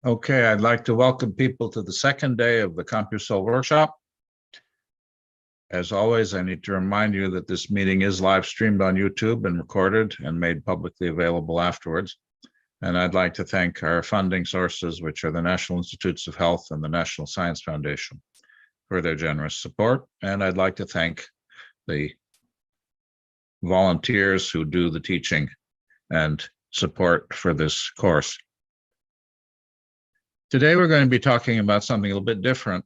Okay, I'd like to welcome people to the second day of the Conceptual workshop. As always, I need to remind you that this meeting is live streamed on YouTube and recorded and made publicly available afterwards. And I'd like to thank our funding sources, which are the National Institutes of Health and the National Science Foundation, for their generous support. And I'd like to thank the volunteers who do the teaching and support for this course. Today, we're going to be talking about something a little bit different.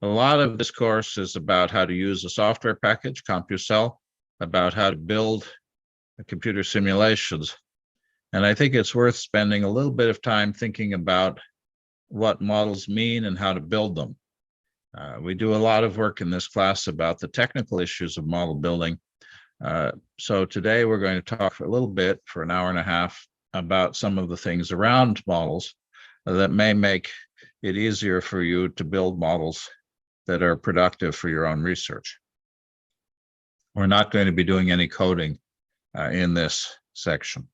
A lot of this course is about how to use a software package, Conceptual, about how to build computer simulations. And I think it's worth spending a little bit of time thinking about what models mean and how to build them. We do a lot of work in this class about the technical issues of model building. So today we're going to talk for a little bit, for an hour and a half, about some of the things around models that may make it easier for you to build models that are productive for your own research. We're not going to be doing any coding in this section.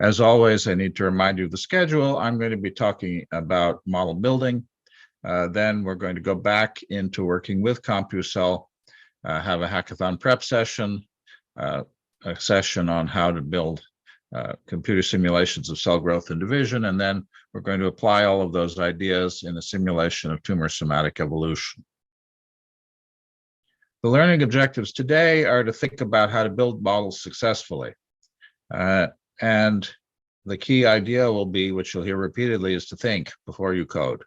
As always, I need to remind you of the schedule. I'm going to be talking about model building. Then we're going to go back into working with Conceptual, have a hackathon prep session, a session on how to build computer simulations of cell growth and division, and then we're going to apply all of those ideas in a simulation of tumor somatic evolution. The learning objectives today are to think about how to build models successfully. And the key idea will be, which you'll hear repeatedly, is to think before you code.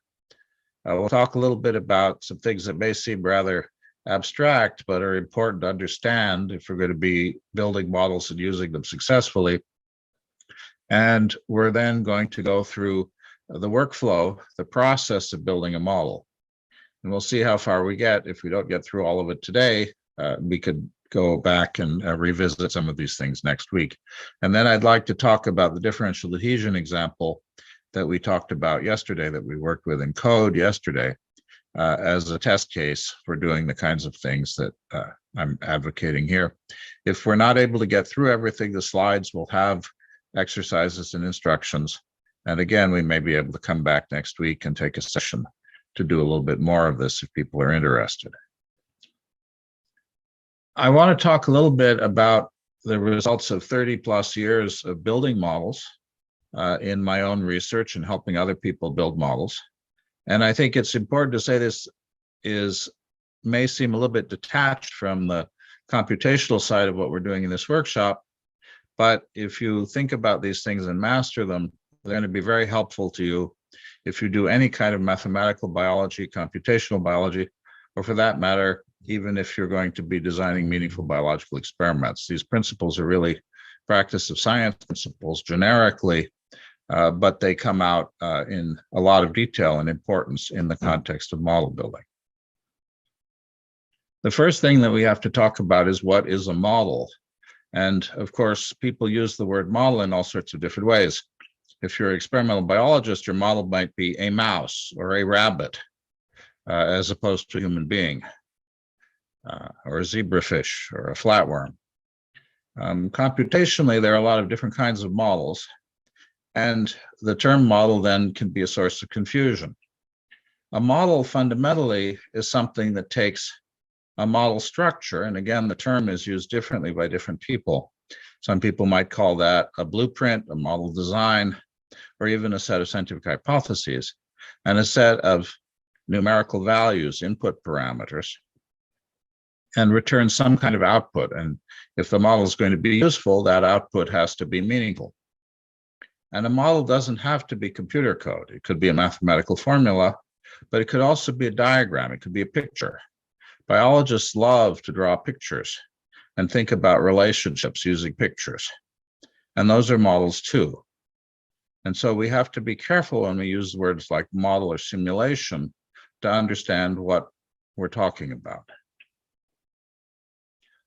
We'll talk a little bit about some things that may seem rather abstract, but are important to understand if we're going to be building models and using them successfully. And we're then going to go through the workflow, the process of building a model. And we'll see how far we get. If we don't get through all of it today, we could go back and revisit some of these things next week. And then I'd like to talk about the differential adhesion example that we talked about yesterday, that we worked with in code yesterday, as a test case for doing the kinds of things that I'm advocating here. If we're not able to get through everything, the slides will have exercises and instructions. And again, we may be able to come back next week and take a session to do a little bit more of this if people are interested. I want to talk a little bit about the results of 30 plus years of building models in my own research and helping other people build models. And I think it's important to say this may seem a little bit detached from the computational side of what we're doing in this workshop. But if you think about these things and master them, they're going to be very helpful to you if you do any kind of mathematical biology, computational biology, or for that matter, even if you're going to be designing meaningful biological experiments. These principles are really practice of science principles generically, but they come out in a lot of detail and importance in the context of model building. The first thing that we have to talk about is, what is a model? And of course, people use the word model in all sorts of different ways. If you're an experimental biologist, your model might be a mouse or a rabbit, as opposed to a human being, or a zebrafish or a flatworm. Computationally, there are a lot of different kinds of models, and the term model then can be a source of confusion. A model fundamentally is something that takes a model structure, and again, the term is used differently by different people. Some people might call that a blueprint, a model design, or even a set of scientific hypotheses, and a set of numerical values, input parameters, and return some kind of output. And if the model is going to be useful, that output has to be meaningful. And a model doesn't have to be computer code. It could be a mathematical formula, but it could also be a diagram. It could be a picture. Biologists love to draw pictures and think about relationships using pictures. And those are models too. And so we have to be careful when we use words like model or simulation to understand what we're talking about.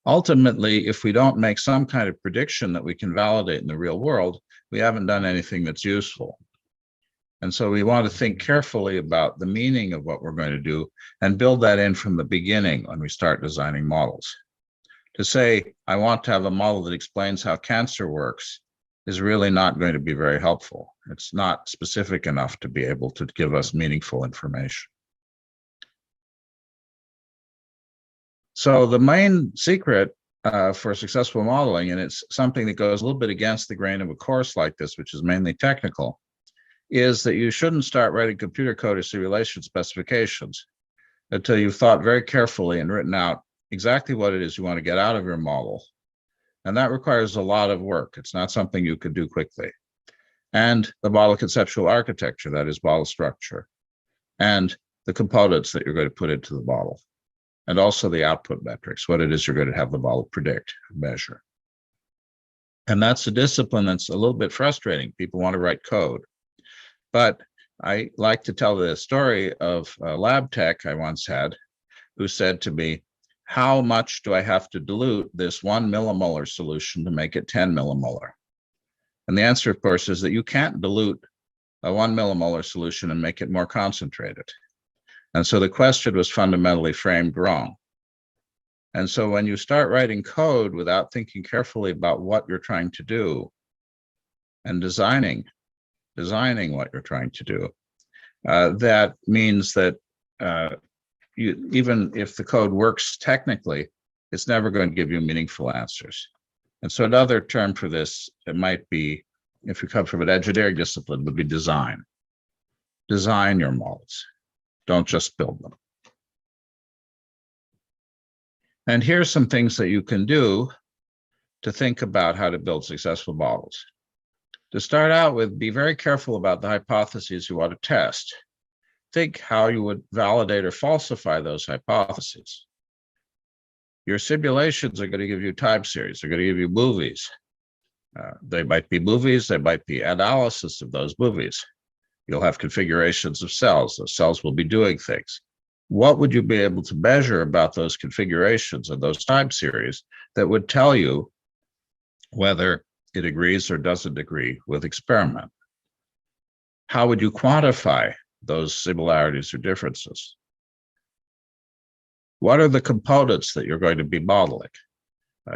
Ultimately, if we don't make some kind of prediction that we can validate in the real world, we haven't done anything that's useful. And so we want to think carefully about the meaning of what we're going to do and build that in from the beginning when we start designing models. To say, I want to have a model that explains how cancer works, is really not going to be very helpful. It's not specific enough to be able to give us meaningful information. So the main secret for successful modeling, and it's something that goes a little bit against the grain of a course like this, which is mainly technical, is that you shouldn't start writing computer code or simulation specifications until you've thought very carefully and written out exactly what it is you want to get out of your model. And that requires a lot of work. It's not something you can do quickly. And the model conceptual architecture, that is model structure, and the components that you're going to put into the model, and also the output metrics, what it is you're going to have the model predict, measure. And that's a discipline that's a little bit frustrating. People want to write code. But I like to tell the story of a lab tech I once had who said to me, how much do I have to dilute this 1 millimolar solution to make it 10 millimolar? And the answer, of course, is that you can't dilute a 1 millimolar solution and make it more concentrated. And so the question was fundamentally framed wrong. And so when you start writing code without thinking carefully about what you're trying to do and designing what you're trying to do, that means that even if the code works technically, it's never going to give you meaningful answers. And so another term for this, it might be, if you come from an engineering discipline, would be design. Design your models. Don't just build them. And here's some things that you can do to think about how to build successful models. To start out with, be very careful about the hypotheses you want to test. Think how you would validate or falsify those hypotheses. Your simulations are going to give you time series. They're going to give you movies. They might be movies. They might be analysis of those movies. You'll have configurations of cells. Those cells will be doing things. What would you be able to measure about those configurations and those time series that would tell you whether it agrees or doesn't agree with experiment? How would you quantify those similarities or differences? What are the components that you're going to be modeling?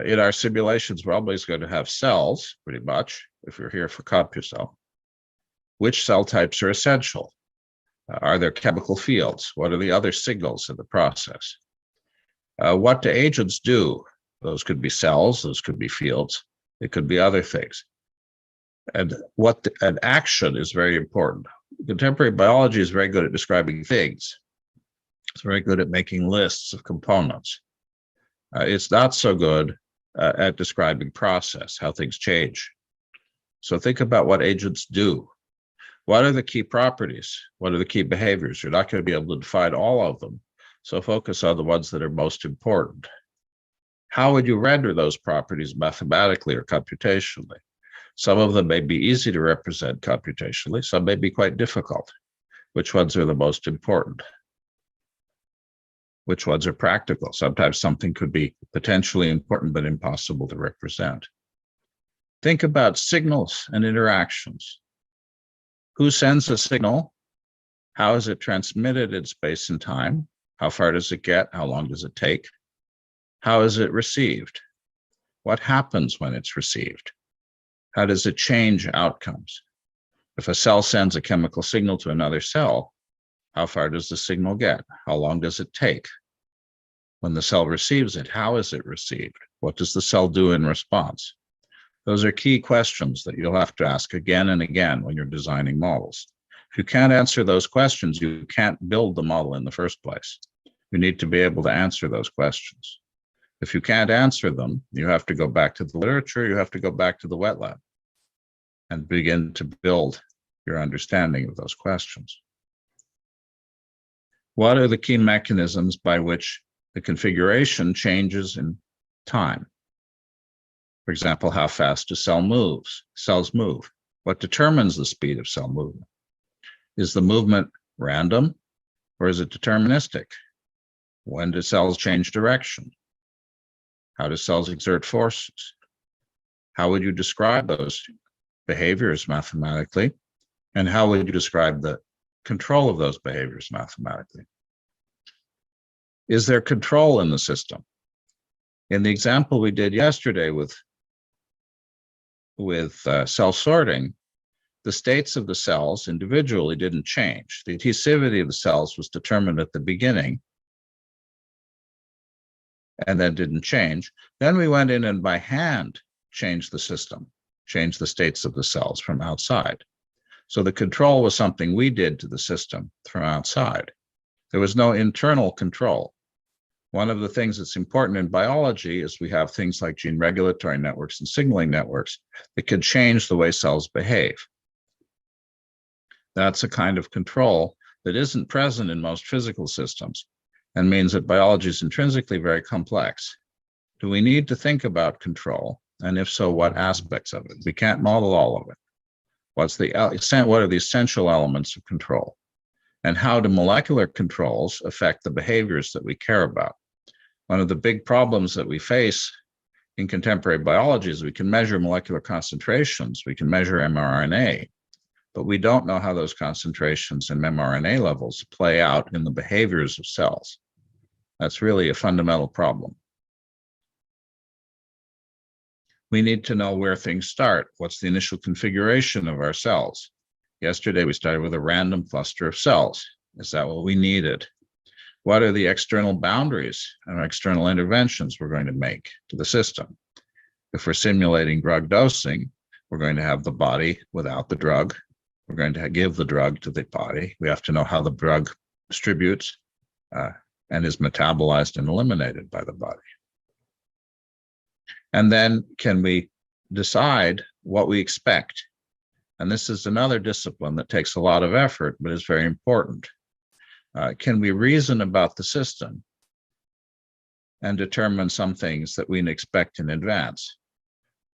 In our simulations, we're always going to have cells, pretty much, if you're here for CompuCell. Which cell types are essential? Are there chemical fields? What are the other signals in the process? What do agents do? Those could be cells, those could be fields, it could be other things. And an action is very important. Contemporary biology is very good at describing things. It's very good at making lists of components. It's not so good at describing process, how things change. So think about what agents do. What are the key properties? What are the key behaviors? You're not going to be able to define all of them. So focus on the ones that are most important. How would you render those properties mathematically or computationally? Some of them may be easy to represent computationally. Some may be quite difficult. Which ones are the most important? Which ones are practical? Sometimes something could be potentially important but impossible to represent. Think about signals and interactions. Who sends a signal? How is it transmitted in space and time? How far does it get? How long does it take? How is it received? What happens when it's received? How does it change outcomes? If a cell sends a chemical signal to another cell, how far does the signal get? How long does it take? When the cell receives it, how is it received? What does the cell do in response? Those are key questions that you'll have to ask again and again when you're designing models. If you can't answer those questions, you can't build the model in the first place. You need to be able to answer those questions. If you can't answer them, you have to go back to the literature, you have to go back to the wet lab and begin to build your understanding of those questions. What are the key mechanisms by which the configuration changes in time? For example, how fast do cells move? What determines the speed of cell movement? Is the movement random or is it deterministic? When do cells change direction? How do cells exert forces? How would you describe those behaviors mathematically? And how would you describe the control of those behaviors mathematically? Is there control in the system? In the example we did yesterday with cell sorting, the states of the cells individually didn't change. The adhesivity of the cells was determined at the beginning and then didn't change. Then we went in and by hand changed the system, changed the states of the cells from outside. So the control was something we did to the system from outside. There was no internal control. One of the things that's important in biology is we have things like gene regulatory networks and signaling networks that can change the way cells behave. That's a kind of control that isn't present in most physical systems and means that biology is intrinsically very complex. Do we need to think about control? And if so, what aspects of it? We can't model all of it. What are the essential elements of control? And how do molecular controls affect the behaviors that we care about? One of the big problems that we face in contemporary biology is we can measure molecular concentrations, we can measure mRNA, but we don't know how those concentrations and mRNA levels play out in the behaviors of cells. That's really a fundamental problem. We need to know where things start. What's the initial configuration of our cells? Yesterday, we started with a random cluster of cells. Is that what we needed? What are the external boundaries and external interventions we're going to make to the system? If we're simulating drug dosing, we're going to have the body without the drug. We're going to give the drug to the body. We have to know how the drug distributes and is metabolized and eliminated by the body. And then can we decide what we expect? And this is another discipline that takes a lot of effort, but is very important. Can we reason about the system and determine some things that we expect in advance?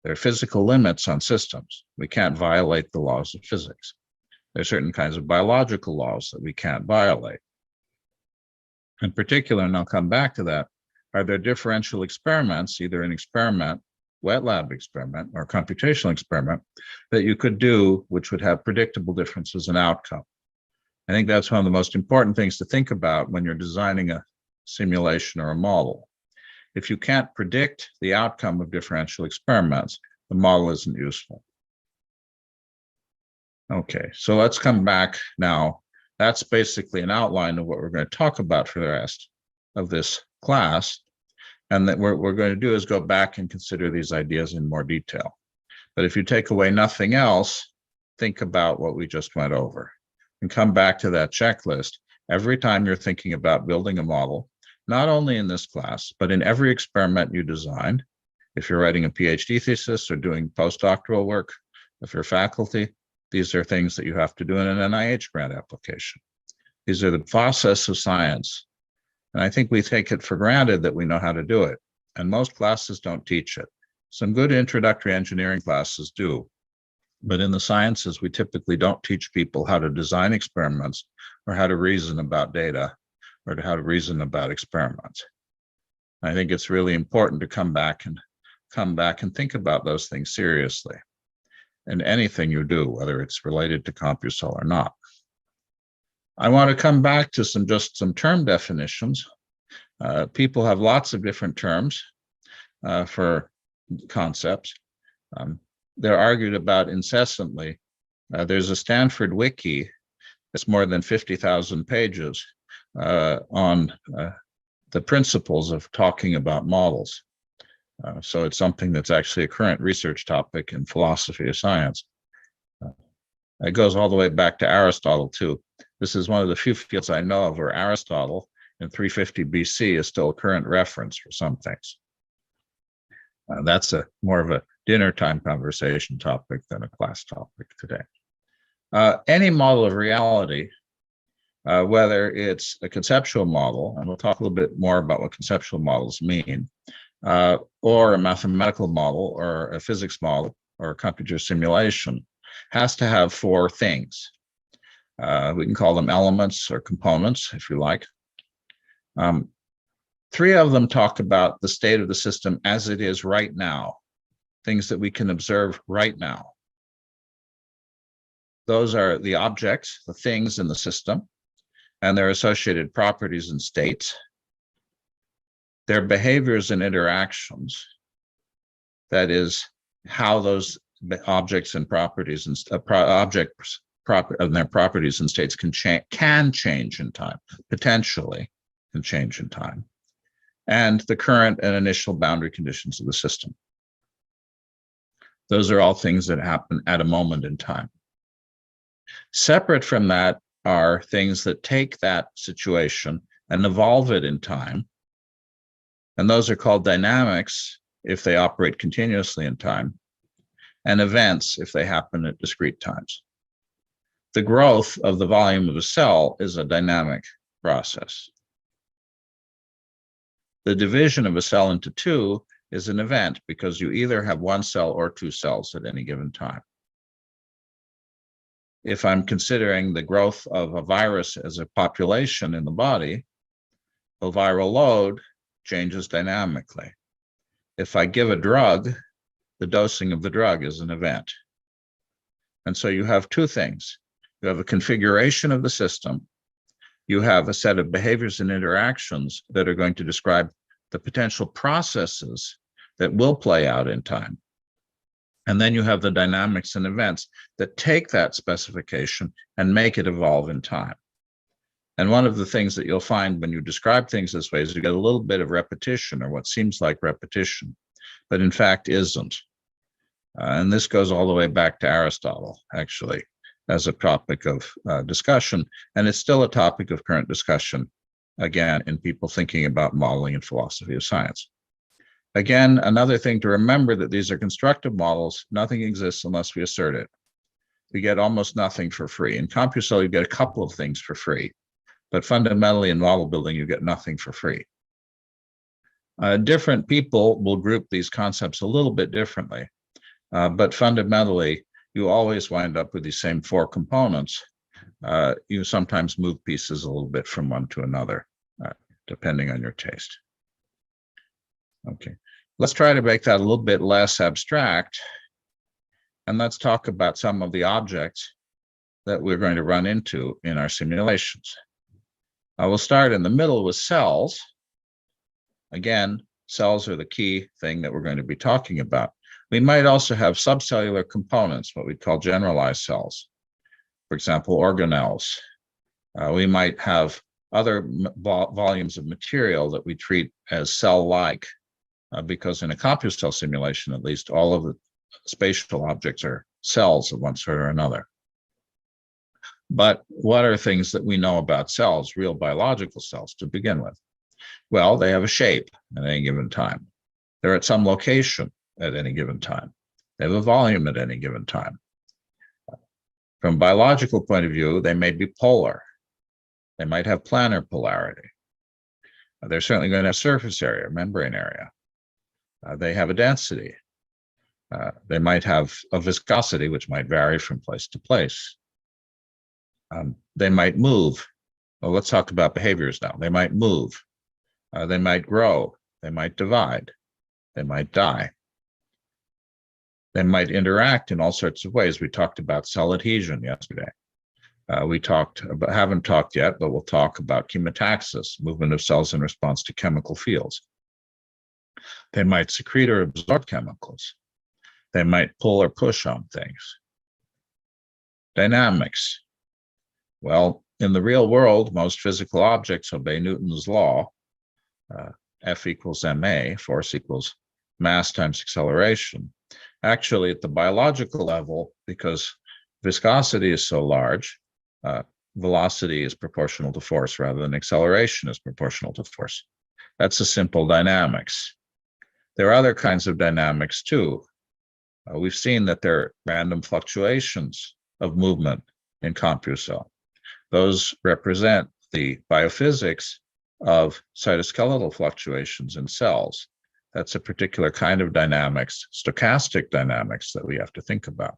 There are physical limits on systems. We can't violate the laws of physics. There are certain kinds of biological laws that we can't violate. In particular, and I'll come back to that, are there differential experiments, either an experiment, wet lab experiment, or computational experiment, that you could do which would have predictable differences in outcome? I think that's one of the most important things to think about when you're designing a simulation or a model. If you can't predict the outcome of differential experiments, the model isn't useful. Okay, so let's come back now. That's basically an outline of what we're going to talk about for the rest of this class. And that what we're going to do is go back and consider these ideas in more detail. But if you take away nothing else, think about what we just went over and come back to that checklist every time you're thinking about building a model, not only in this class, but in every experiment you design. If you're writing a PhD thesis or doing postdoctoral work, if you're faculty, these are things that you have to do in an NIH grant application. These are the process of science. And I think we take it for granted that we know how to do it. And most classes don't teach it. Some good introductory engineering classes do. But in the sciences, we typically don't teach people how to design experiments or how to reason about data or how to reason about experiments. I think it's really important to come back and think about those things seriously in anything you do, whether it's related to CompuCell or not. I want to come back to some term definitions. People have lots of different terms for concepts. They're argued about incessantly. There's a Stanford wiki that's more than 50,000 pages on the principles of talking about models. So it's something that's actually a current research topic in philosophy of science. It goes all the way back to Aristotle, too. This is one of the few fields I know of where Aristotle in 350 BC is still a current reference for some things. That's more of a dinner time conversation topic than a class topic today. Any model of reality, whether it's a conceptual model, and we'll talk a little bit more about what conceptual models mean, or a mathematical model, or a physics model, or a computer simulation, has to have four things. We can call them elements or components, if you like. Three of them talk about the state of the system as it is right now, things that we can observe right now. Those are the objects, the things in the system, and their associated properties and states, their behaviors and interactions, that is, how those objects and properties and objects and their properties and states can change in time, potentially can change in time, and the current and initial boundary conditions of the system. Those are all things that happen at a moment in time. Separate from that are things that take that situation and evolve it in time, and those are called dynamics if they operate continuously in time, and events if they happen at discrete times. The growth of the volume of a cell is a dynamic process. The division of a cell into two is an event because you either have one cell or two cells at any given time. If I'm considering the growth of a virus as a population in the body, the viral load changes dynamically. If I give a drug, the dosing of the drug is an event. And so you have two things. You have a configuration of the system. You have a set of behaviors and interactions that are going to describe the potential processes that will play out in time. And then you have the dynamics and events that take that specification and make it evolve in time. And one of the things that you'll find when you describe things this way is you get a little bit of repetition, or what seems like repetition, but in fact isn't. And this goes all the way back to Aristotle, actually, as a topic of discussion. And it's still a topic of current discussion, again, in people thinking about modeling and philosophy of science. Again, another thing to remember that these are constructive models. Nothing exists unless we assert it. We get almost nothing for free. In CompuCell, you get a couple of things for free, but fundamentally in model building, you get nothing for free. Different people will group these concepts a little bit differently, but fundamentally, you always wind up with these same four components. You sometimes move pieces a little bit from one to another, depending on your taste. Okay, let's try to make that a little bit less abstract, and let's talk about some of the objects that we're going to run into in our simulations. We'll start in the middle with cells. Again, cells are the key thing that we're going to be talking about. We might also have subcellular components, what we call generalized cells. For example, organelles. We might have other volumes of material that we treat as cell-like, because in a CompuCell simulation, at least, all of the spatial objects are cells of one sort or another. But what are things that we know about cells, real biological cells, to begin with? Well, they have a shape at any given time. They're at some location at any given time. They have a volume at any given time. From a biological point of view, they may be polar. They might have planar polarity. They're certainly going to have surface area, membrane area. They have a density. They might have a viscosity, which might vary from place to place. They might move. Well, let's talk about behaviors now. They might move. They might grow. They might divide. They might die. They might interact in all sorts of ways. We talked about cell adhesion yesterday. Haven't talked yet, but we'll talk about chemotaxis, movement of cells in response to chemical fields. They might secrete or absorb chemicals. They might pull or push on things. Dynamics. Well, in the real world, most physical objects obey Newton's law. F equals ma, force equals mass times acceleration. Actually, at the biological level, because viscosity is so large, velocity is proportional to force rather than acceleration is proportional to force. That's a simple dynamics. There are other kinds of dynamics too. We've seen that there are random fluctuations of movement in CompuCell. Those represent the biophysics of cytoskeletal fluctuations in cells. That's a particular kind of dynamics, stochastic dynamics, that we have to think about.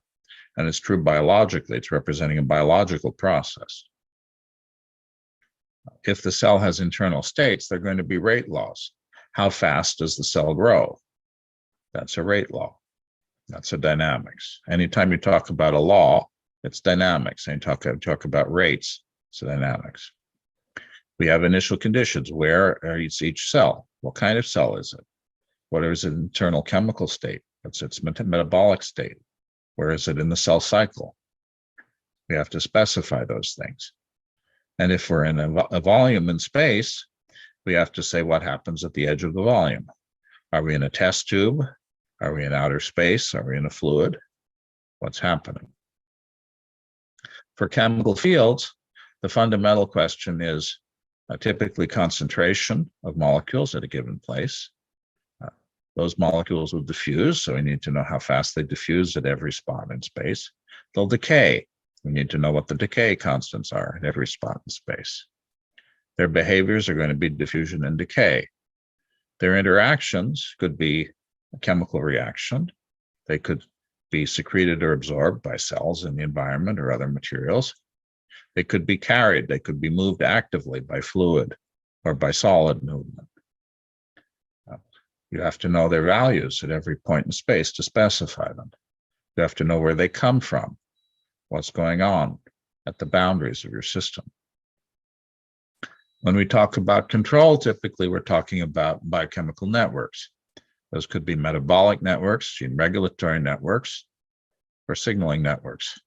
And it's true biologically. It's representing a biological process. If the cell has internal states, they're going to be rate laws. How fast does the cell grow? That's a rate law. That's a dynamics. Anytime you talk about a law, it's dynamics. Anytime you talk about rates, it's dynamics. We have initial conditions. Where is each cell? What kind of cell is it? What is its internal chemical state? What's its metabolic state? Where is it in the cell cycle? We have to specify those things. And if we're in a volume in space, we have to say what happens at the edge of the volume. Are we in a test tube? Are we in outer space? Are we in a fluid? What's happening? For chemical fields, the fundamental question is typically concentration of molecules at a given place. Those molecules will diffuse, so we need to know how fast they diffuse at every spot in space. They'll decay. We need to know what the decay constants are at every spot in space. Their behaviors are going to be diffusion and decay. Their interactions could be a chemical reaction. They could be secreted or absorbed by cells in the environment or other materials. They could be carried. They could be moved actively by fluid or by solid movement. You have to know their values at every point in space to specify them. You have to know where they come from, what's going on at the boundaries of your system. When we talk about control, typically we're talking about biochemical networks. Those could be metabolic networks, gene regulatory networks, or signaling networks.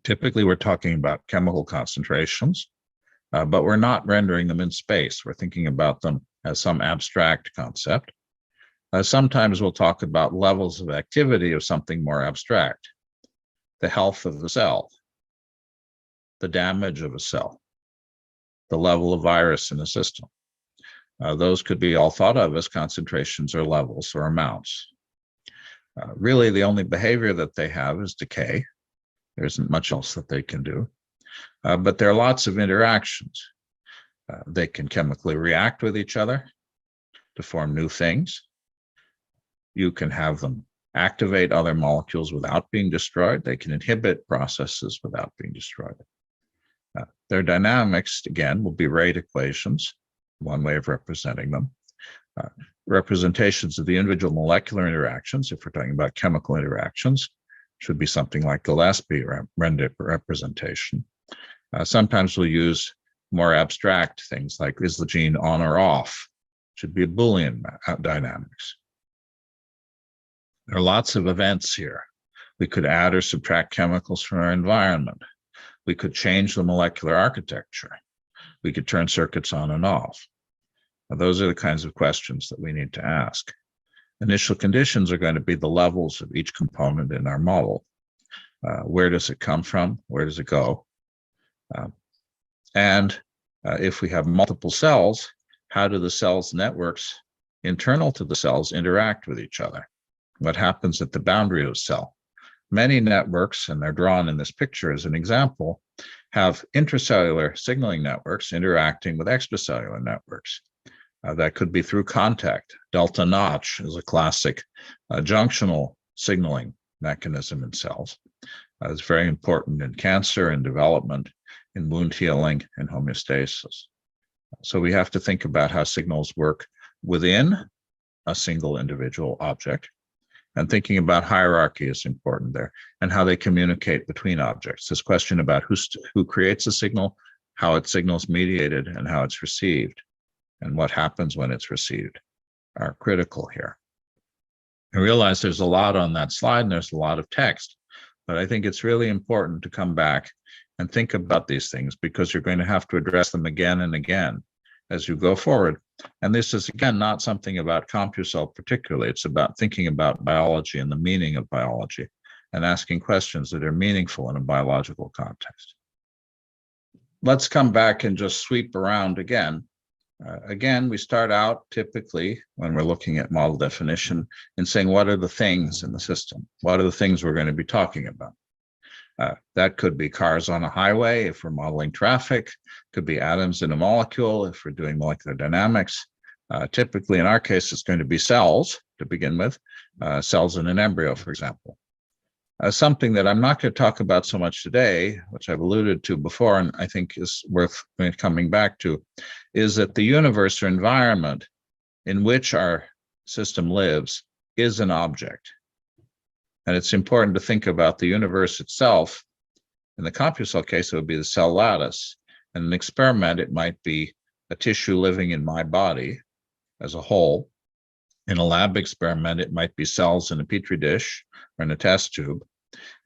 Typically, we're talking about chemical concentrations, but we're not rendering them in space. We're thinking about them as some abstract concept. Sometimes we'll talk about levels of activity of something more abstract. The health of the cell, the damage of a cell, the level of virus in a system. Those could be all thought of as concentrations or levels or amounts. Really, the only behavior that they have is decay. There isn't much else that they can do. But there are lots of interactions. They can chemically react with each other to form new things. You can have them activate other molecules without being destroyed. They can inhibit processes without being destroyed. Their dynamics, again, will be rate equations, one way of representing them. Representations of the individual molecular interactions, if we're talking about chemical interactions, should be something like Gillespie representation. Sometimes we'll use more abstract things like, is the gene on or off? Should be Boolean dynamics. There are lots of events here. We could add or subtract chemicals from our environment. We could change the molecular architecture. We could turn circuits on and off. Now, those are the kinds of questions that we need to ask. Initial conditions are going to be the levels of each component in our model. Where does it come from? Where does it go? If we have multiple cells, how do the cells' networks internal to the cells interact with each other? What happens at the boundary of a cell? Many networks, and they're drawn in this picture as an example, have intracellular signaling networks interacting with extracellular networks. That could be through contact. Delta notch is a classic junctional signaling mechanism in cells. It's very important in cancer and development, in wound healing and homeostasis. So we have to think about how signals work within a single individual object. And thinking about hierarchy is important there, and how they communicate between objects. This question about who creates a signal, how its signal is mediated, and how it's received, and what happens when it's received are critical here. I realize there's a lot on that slide and there's a lot of text, but I think it's really important to come back and think about these things, because you're going to have to address them again and again as you go forward. And this is, again, not something about Conceptual particularly. It's about thinking about biology and the meaning of biology and asking questions that are meaningful in a biological context. Let's come back and just sweep around again. Again, we start out typically when we're looking at model definition and saying, what are the things in the system? What are the things we're going to be talking about? That could be cars on a highway if we're modeling traffic, could be atoms in a molecule if we're doing molecular dynamics. Typically, in our case, it's going to be cells to begin with, cells in an embryo, for example. Something that I'm not going to talk about so much today, which I've alluded to before and I think is worth coming back to, is that the universe or environment in which our system lives is an object. And it's important to think about the universe itself. In the Conceptual case, it would be the cell lattice. In an experiment, it might be a tissue living in my body as a whole. In a lab experiment, it might be cells in a petri dish or in a test tube,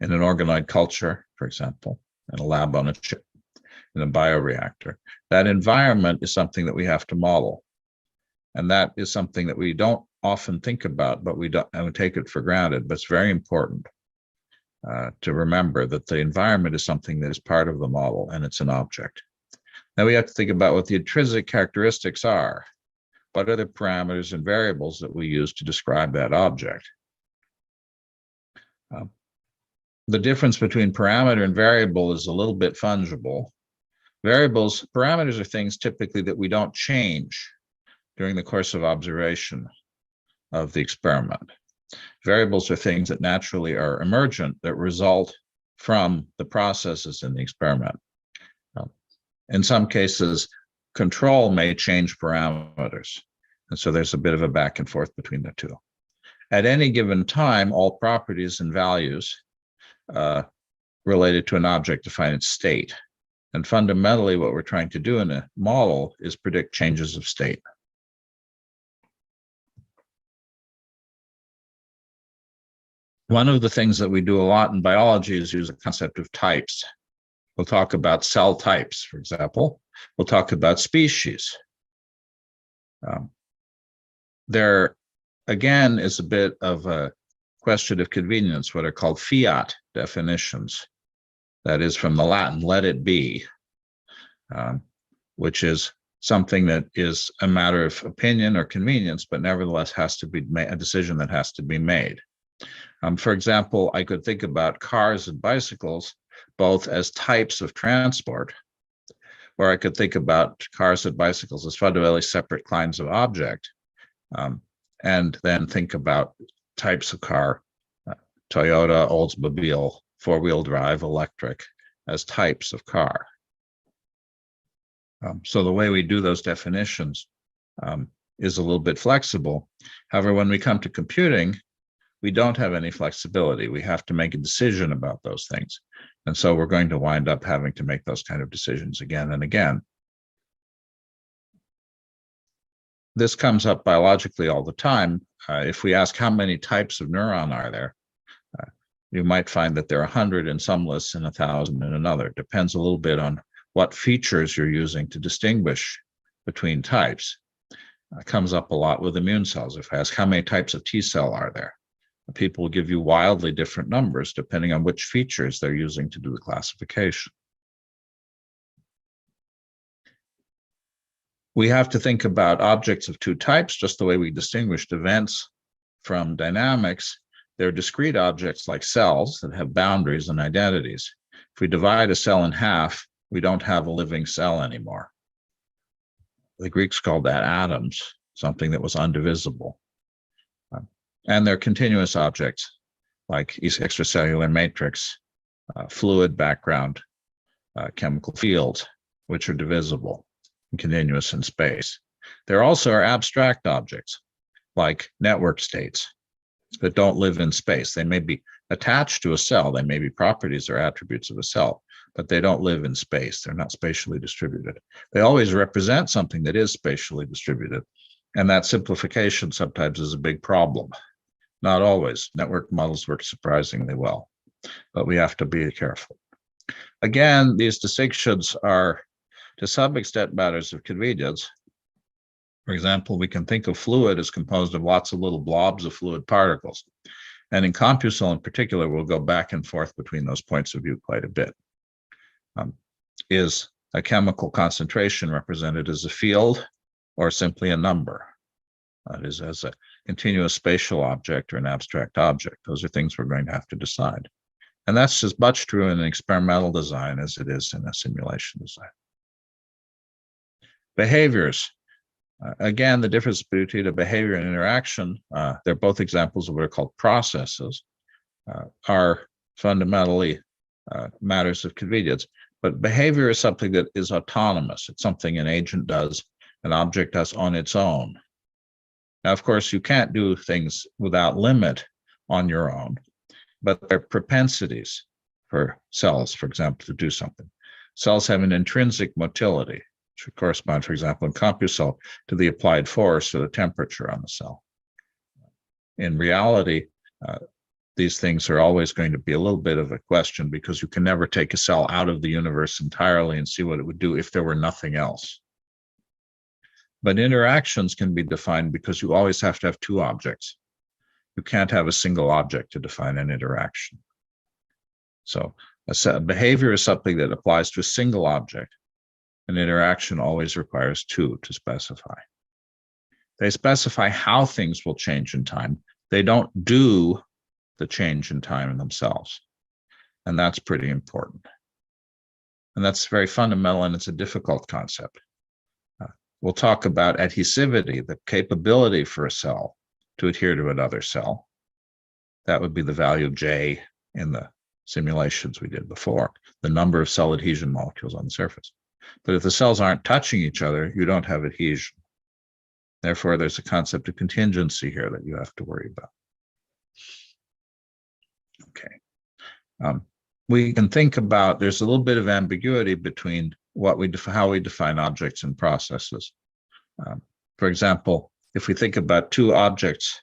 in an organoid culture, for example, in a lab on a chip, in a bioreactor. That environment is something that we have to model. And that is something that we don't often think about, but we take it for granted. But it's very important to remember that the environment is something that is part of the model, and it's an object. Now we have to think about what the intrinsic characteristics are. What are the parameters and variables that we use to describe that object? The difference between parameter and variable is a little bit fungible. Parameters are things typically that we don't change during the course of observation of the experiment. Variables are things that naturally are emergent, that result from the processes in the experiment. In some cases, control may change parameters. And so there's a bit of a back and forth between the two. At any given time, all properties and values related to an object define its state. And fundamentally, what we're trying to do in a model is predict changes of state. One of the things that we do a lot in biology is use a concept of types. We'll talk about cell types, for example. We'll talk about species. There, again, is a bit of a question of convenience, what are called fiat definitions. That is from the Latin, let it be, which is something that is a matter of opinion or convenience, but nevertheless has to be a decision that has to be made. For example, I could think about cars and bicycles both as types of transport, or I could think about cars and bicycles as fundamentally separate kinds of object, and then think about types of car, Toyota, Oldsmobile, four-wheel drive, electric, as types of car. So the way we do those definitions is a little bit flexible. However, when we come to computing, we don't have any flexibility. We have to make a decision about those things. And so we're going to wind up having to make those kind of decisions again and again. This comes up biologically all the time. If we ask how many types of neuron are there, you might find that there are 100 in some lists and 1,000 in another. It depends a little bit on what features you're using to distinguish between types. It comes up a lot with immune cells. If I ask how many types of T cell are there, people will give you wildly different numbers depending on which features they're using to do the classification. We have to think about objects of two types, just the way we distinguished events from dynamics. They're discrete objects like cells that have boundaries and identities. If we divide a cell in half, we don't have a living cell anymore. The Greeks called that atoms, something that was undivisible. And they're continuous objects like extracellular matrix, fluid background, chemical fields, which are divisible and continuous in space. There also are abstract objects like network states that don't live in space. They may be attached to a cell. They may be properties or attributes of a cell, but they don't live in space. They're not spatially distributed. They always represent something that is spatially distributed. And that simplification sometimes is a big problem. Not always. Network models work surprisingly well, but we have to be careful. Again, these distinctions are to some extent matters of convenience. For example, we can think of fluid as composed of lots of little blobs of fluid particles. And in Compusal in particular, we'll go back and forth between those points of view quite a bit. Is a chemical concentration represented as a field or simply a number? That is, as a continuous spatial object or an abstract object. Those are things we're going to have to decide. And that's as much true in an experimental design as it is in a simulation design. Behaviors. Again, the difference between a behavior and interaction, they're both examples of what are called processes, are fundamentally matters of convenience. But behavior is something that is autonomous. It's something an agent does, an object does on its own. Now, of course, you can't do things without limit on your own, but there are propensities for cells, for example, to do something. Cells have an intrinsic motility, which would correspond, for example, in Compusal to the applied force or the temperature on the cell. in reality, these things are always going to be a little bit of a question because you can never take a cell out of the universe entirely and see what it would do if there were nothing else. But interactions can be defined because you always have to have two objects. You can't have a single object to define an interaction. So a behavior is something that applies to a single object. An interaction always requires two to specify. They specify how things will change in time. They don't do the change in time in themselves. And that's pretty important. And that's very fundamental, and it's a difficult concept. We'll talk about adhesivity, the capability for a cell to adhere to another cell. That would be the value of J in the simulations we did before, the number of cell adhesion molecules on the surface. But if the cells aren't touching each other, you don't have adhesion. Therefore, there's a concept of contingency here that you have to worry about. Okay. We can think about, there's a little bit of ambiguity between how we define objects and processes. For example, if we think about two objects,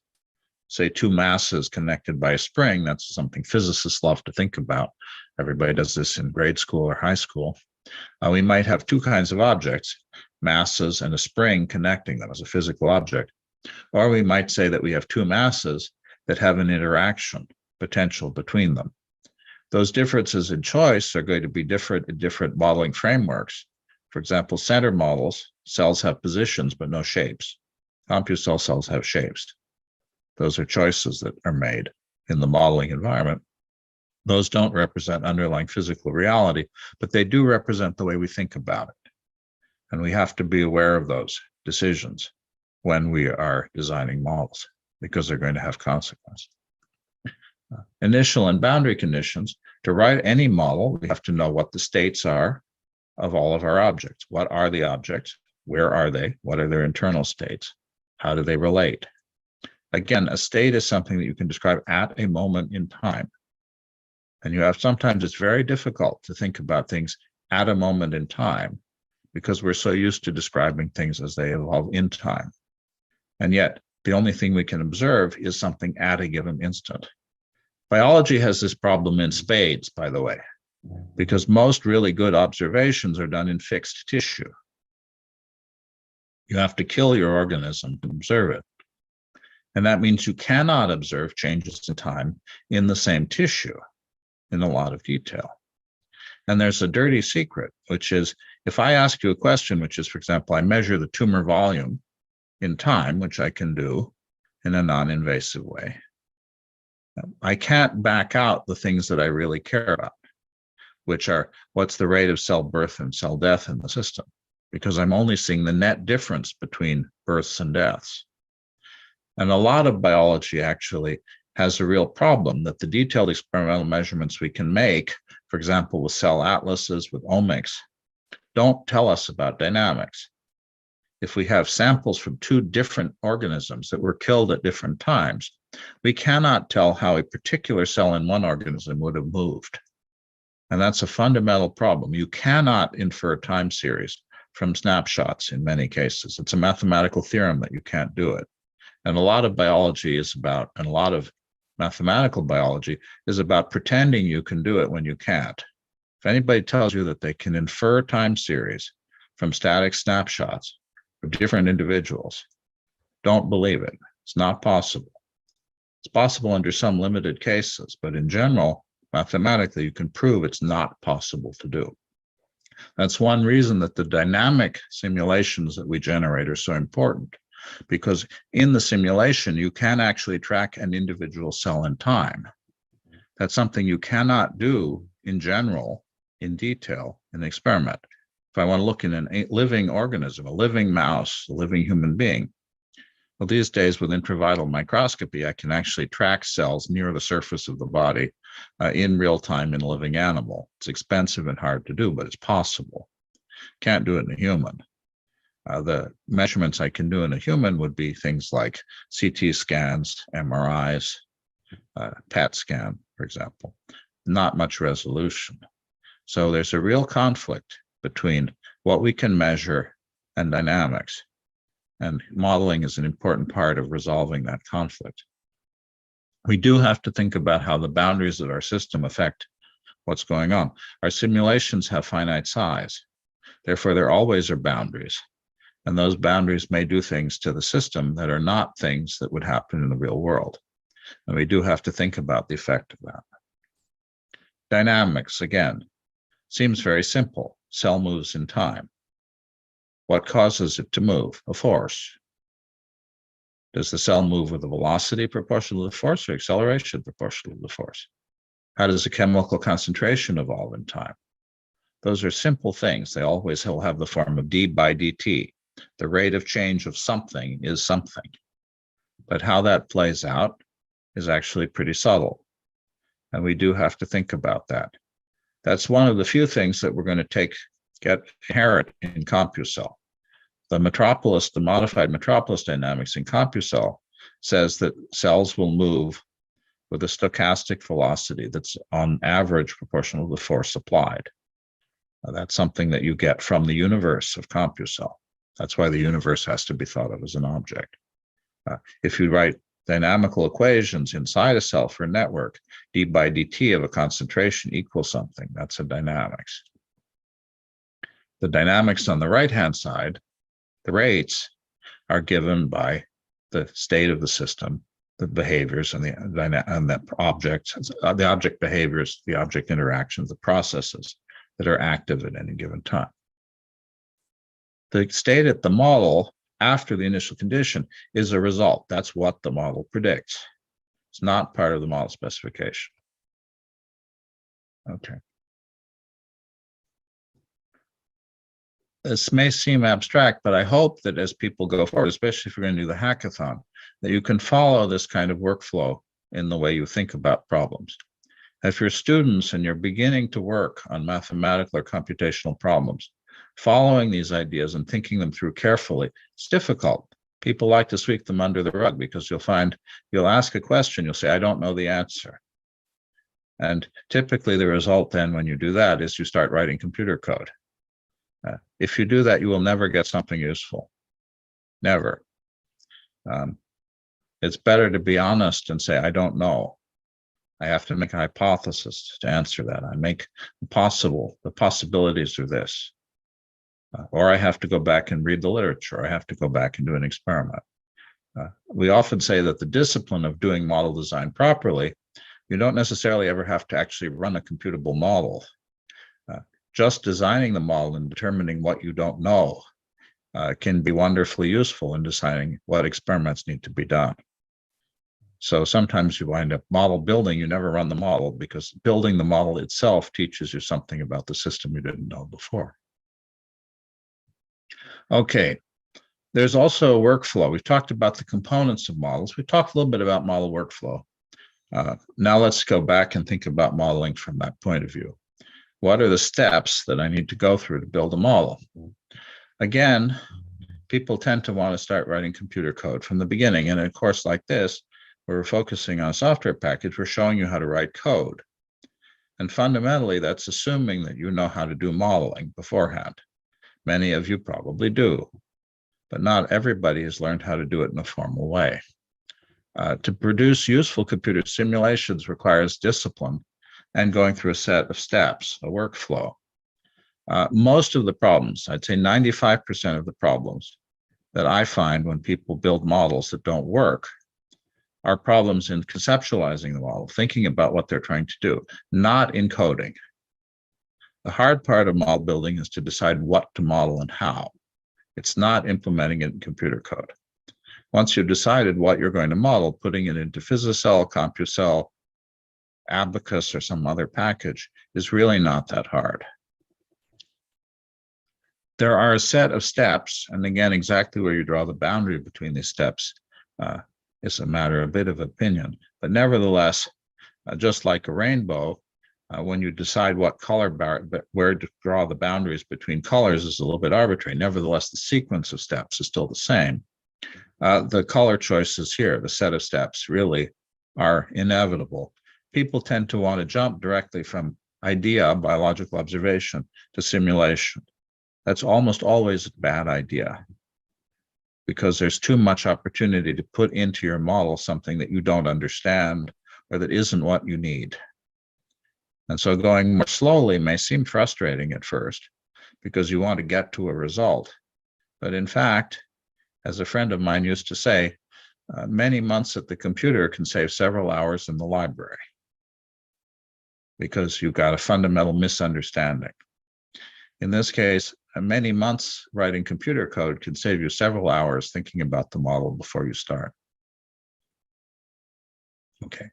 say two masses connected by a spring, that's something physicists love to think about. Everybody does this in grade school or high school. We might have two kinds of objects, masses and a spring connecting them as a physical object. Or we might say that we have two masses that have an interaction potential between them. Those differences in choice are going to be different in different modeling frameworks. For example, center models, cells have positions but no shapes. CompuCell cells have shapes. Those are choices that are made in the modeling environment. Those don't represent underlying physical reality, but they do represent the way we think about it. And we have to be aware of those decisions when we are designing models, because they're going to have consequences. Initial and boundary conditions. To write any model, we have to know what the states are of all of our objects. What are the objects? Where are they? What are their internal states? How do they relate? Again, a state is something that you can describe at a moment in time. And sometimes it's very difficult to think about things at a moment in time because we're so used to describing things as they evolve in time. And yet, the only thing we can observe is something at a given instant. Biology has this problem in spades, by the way, because most really good observations are done in fixed tissue. You have to kill your organism to observe it. And that means you cannot observe changes in time in the same tissue in a lot of detail. And there's a dirty secret, which is if I ask you a question, which is, for example, I measure the tumor volume in time, which I can do in a non-invasive way, I can't back out the things that I really care about, which are what's the rate of cell birth and cell death in the system, because I'm only seeing the net difference between births and deaths. And a lot of biology actually has a real problem that the detailed experimental measurements we can make, for example, with cell atlases, with omics, don't tell us about dynamics. If we have samples from two different organisms that were killed at different times, we cannot tell how a particular cell in one organism would have moved. And that's a fundamental problem. You cannot infer time series from snapshots in many cases. It's a mathematical theorem that you can't do it. And a lot of biology is about, and a lot of mathematical biology is about pretending you can do it when you can't. If anybody tells you that they can infer time series from static snapshots of different individuals, don't believe it. It's not possible. It's possible under some limited cases, but in general, mathematically, you can prove it's not possible to do. That's one reason that the dynamic simulations that we generate are so important, because in the simulation, you can actually track an individual cell in time. That's something you cannot do in general, in detail, in the experiment. If I want to look in a living organism, a living mouse, a living human being, well, these days with intravital microscopy, I can actually track cells near the surface of the body in real time in a living animal. It's expensive and hard to do, but it's possible. Can't do it in a human. The measurements I can do in a human would be things like CT scans, MRIs, PET scan, for example. Not much resolution. So there's a real conflict between what we can measure and dynamics. And modeling is an important part of resolving that conflict. we do have to think about how the boundaries of our system affect what's going on. Our simulations have finite size. Therefore, there always are boundaries. And those boundaries may do things to the system that are not things that would happen in the real world. And we do have to think about the effect of that. Dynamics, again, seems very simple. Cell moves in time. What causes it to move? A force. Does the cell move with a velocity proportional to the force or acceleration proportional to the force? How does the chemical concentration evolve in time? Those are simple things. They always will have the form of d by dt. The rate of change of something is something. But how that plays out is actually pretty subtle. And we do have to think about that. That's one of the few things that we're going to get inherent in CompuCell. The modified metropolis dynamics in CompuCell says that cells will move with a stochastic velocity that's on average proportional to the force applied. That's something that you get from the universe of CompuCell. That's why the universe has to be thought of as an object. If you write dynamical equations inside a cell for a network, d by dt of a concentration equals something. That's a dynamics. The dynamics on the right-hand side, the rates, are given by the state of the system, the behaviors, and the objects, the object behaviors, the object interactions, the processes that are active at any given time. The state at the model after the initial condition is a result. That's what the model predicts. It's not part of the model specification. Okay. This may seem abstract, but I hope that as people go forward, especially if you're going to do the hackathon, that you can follow this kind of workflow in the way you think about problems. If you're students and you're beginning to work on mathematical or computational problems, following these ideas and thinking them through carefully, it's difficult. People like to sweep them under the rug because you'll ask a question, you'll say, I don't know the answer. And typically the result then when you do that is you start writing computer code. If you do that, you will never get something useful. Never. It's better to be honest and say, I don't know. I have to make a hypothesis to answer that. I make the possibilities are this. Or I have to go back and read the literature. I have to go back and do an experiment. We often say that the discipline of doing model design properly, you don't necessarily ever have to actually run a computable model. Just designing the model and determining what you don't know can be wonderfully useful in deciding what experiments need to be done. So sometimes you wind up model building, you never run the model because building the model itself teaches you something about the system you didn't know before. Okay, there's also a workflow. We've talked about the components of models. We talked a little bit about model workflow. Now let's go back and think about modeling from that point of view. What are the steps that I need to go through to build a model? Again, people tend to want to start writing computer code from the beginning. And in a course like this, where we're focusing on a software package, we're showing you how to write code. And fundamentally, that's assuming that you know how to do modeling beforehand. Many of you probably do, but not everybody has learned how to do it in a formal way. To produce useful computer simulations requires discipline and going through a set of steps, a workflow. Most of the problems, I'd say 95% of the problems that I find when people build models that don't work are problems in conceptualizing the model, thinking about what they're trying to do, not in coding. The hard part of model building is to decide what to model and how. It's not implementing it in computer code. Once you've decided what you're going to model, putting it into Physicell, CompuCell, Abacus, or some other package is really not that hard. There are a set of steps, and again, exactly where you draw the boundary between these steps is a matter, a bit of opinion. But nevertheless, just like a rainbow, when you decide what color, where to draw the boundaries between colors is a little bit arbitrary. Nevertheless, the sequence of steps is still the same. The color choices here, the set of steps, really are inevitable. People tend to want to jump directly from idea, biological observation, to simulation. That's almost always a bad idea. because there's too much opportunity to put into your model something that you don't understand or that isn't what you need. And so going more slowly may seem frustrating at first because you want to get to a result. But in fact, as a friend of mine used to say, many months at the computer can save several hours in the library because you've got a fundamental misunderstanding. In this case, many months writing computer code can save you several hours thinking about the model before you start. Okay.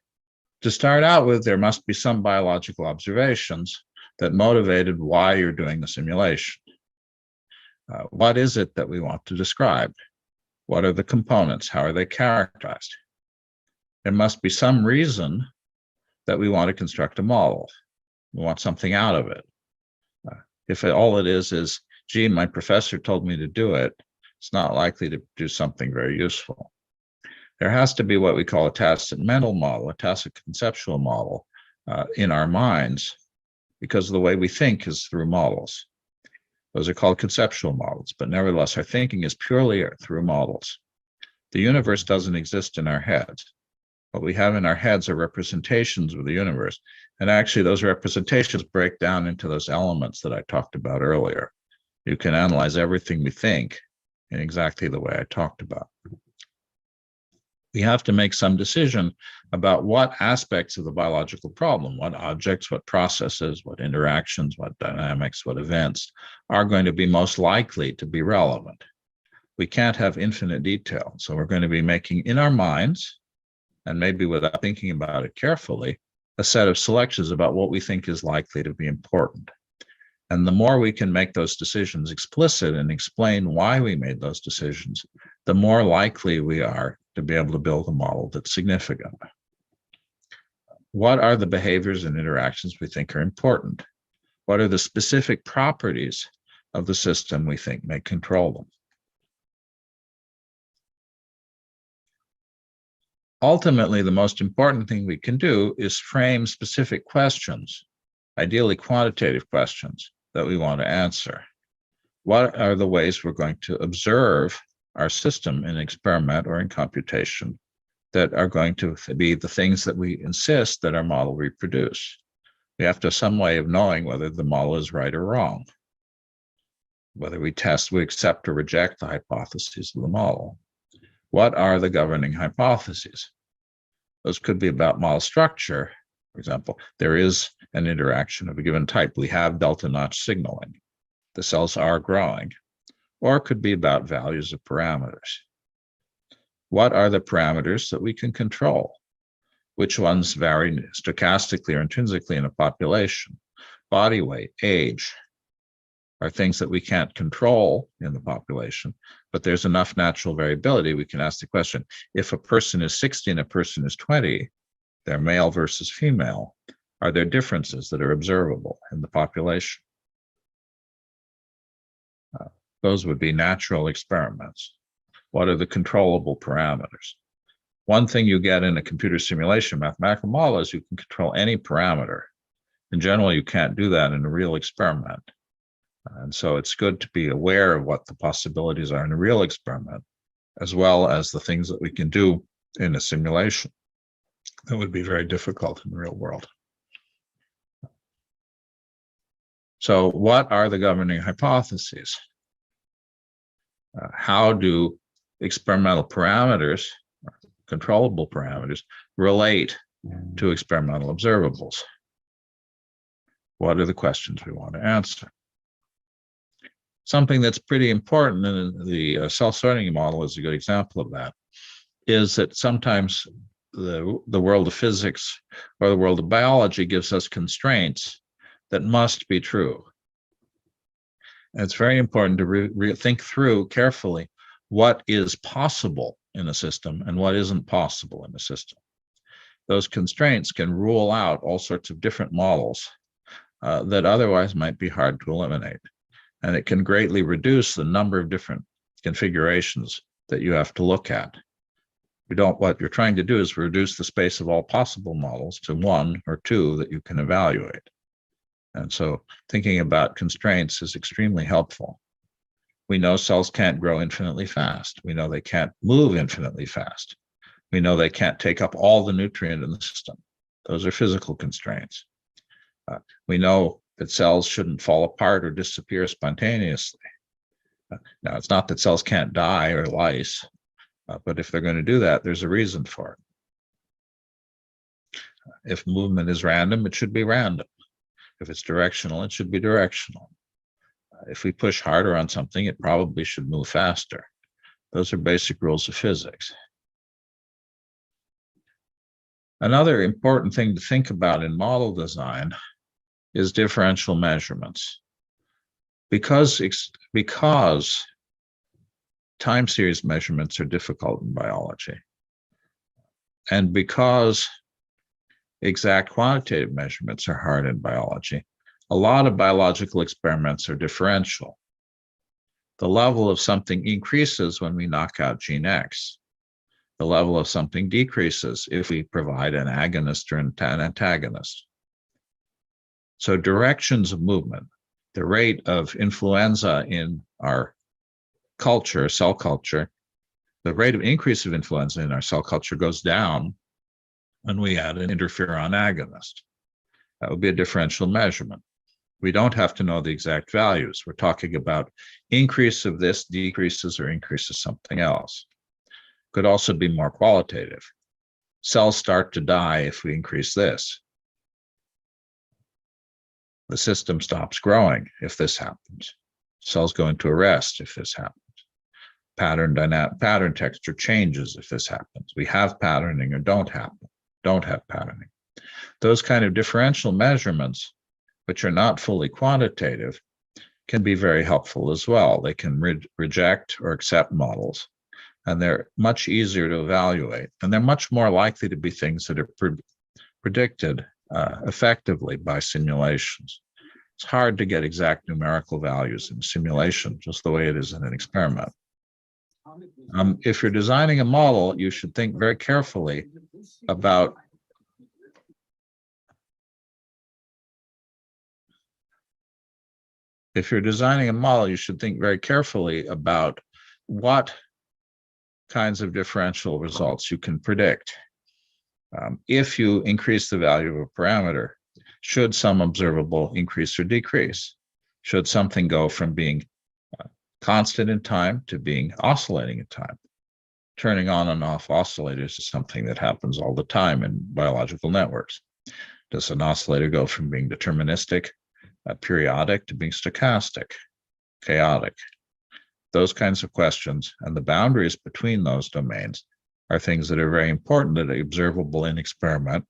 To start out with, there must be some biological observations that motivated why you're doing the simulation. What is it that we want to describe? What are the components? How are they characterized? There must be some reason that we want to construct a model. We want something out of it. If all it is, gee, my professor told me to do it, it's not likely to do something very useful. There has to be what we call a tacit mental model, a tacit conceptual model in our minds, because the way we think is through models. Those are called conceptual models, but nevertheless, our thinking is purely through models. The universe doesn't exist in our heads. What we have in our heads are representations of the universe. And actually, those representations break down into those elements that I talked about earlier. You can analyze everything we think in exactly the way I talked about. We have to make some decision about what aspects of the biological problem, what objects, what processes, what interactions, what dynamics, what events are going to be most likely to be relevant. We can't have infinite detail, so we're going to be making in our minds, and maybe without thinking about it carefully, a set of selections about what we think is likely to be important. And the more we can make those decisions explicit and explain why we made those decisions, the more likely we are to be able to build a model that's significant. What are the behaviors and interactions we think are important? What are the specific properties of the system we think may control them? Ultimately, the most important thing we can do is frame specific questions, ideally quantitative questions, that we want to answer. What are the ways we're going to observe our system in experiment or in computation that are going to be the things that we insist that our model reproduce? We have to have some way of knowing whether the model is right or wrong, whether we accept or reject the hypotheses of the model. What are the governing hypotheses? Those could be about model structure. For example, there is an interaction of a given type. We have delta notch signaling. The cells are growing. Or it could be about values of parameters. What are the parameters that we can control? Which ones vary stochastically or intrinsically in a population? Body weight, age are things that we can't control in the population, but there's enough natural variability. We can ask the question, if a person is 60 and a person is 20, they're male versus female, are there differences that are observable in the population? Those would be natural experiments. What are the controllable parameters? One thing you get in a computer simulation mathematical model is you can control any parameter. In general, you can't do that in a real experiment. And so it's good to be aware of what the possibilities are in a real experiment, as well as the things that we can do in a simulation that would be very difficult in the real world. So what are the governing hypotheses? How do experimental parameters, controllable parameters, relate to experimental observables? What are the questions we want to answer? Something that's pretty important, and the self-sorting model is a good example of that, is that sometimes the world of physics or the world of biology gives us constraints that must be true. And it's very important to think through carefully what is possible in a system and what isn't possible in a system. Those constraints can rule out all sorts of different models that otherwise might be hard to eliminate. And it can greatly reduce the number of different configurations that you have to look at. What you're trying to do is reduce the space of all possible models to one or two that you can evaluate. And so thinking about constraints is extremely helpful. We know cells can't grow infinitely fast. We know they can't move infinitely fast. We know they can't take up all the nutrient in the system. Those are physical constraints. We know that cells shouldn't fall apart or disappear spontaneously. Now, it's not that cells can't die or lyse, but if they're going to do that, there's a reason for it. If movement is random, it should be random. If it's directional, it should be directional. If we push harder on something, it probably should move faster. Those are basic rules of physics. Another important thing to think about in model design is differential measurements. Because time series measurements are difficult in biology, and because exact quantitative measurements are hard in biology, a lot of biological experiments are differential. The level of something increases when we knock out gene X. The level of something decreases if we provide an agonist or an antagonist. So directions of movement, the rate of influenza in our culture, cell culture, the rate of increase of influenza in our cell culture goes down when we add an interferon agonist. That would be a differential measurement. We don't have to know the exact values. We're talking about increase of this decreases or increases something else. Could also be more qualitative. Cells start to die if we increase this. The system stops growing if this happens. Cells go into arrest if this happens. Pattern texture changes if this happens. We have patterning or don't have patterning. Those kind of differential measurements, which are not fully quantitative, can be very helpful as well. They can reject or accept models, and they're much easier to evaluate, and they're much more likely to be things that are predicted effectively by simulations. It's hard to get exact numerical values in a simulation, just the way it is in an experiment. If you're designing a model, you should think very carefully about what kinds of differential results you can predict. If you increase the value of a parameter, should some observable increase or decrease? Should something go from being constant in time to being oscillating in time? Turning on and off oscillators is something that happens all the time in biological networks. Does an oscillator go from being deterministic, periodic, to being stochastic, chaotic? Those kinds of questions and the boundaries between those domains are things that are very important, that are observable in experiment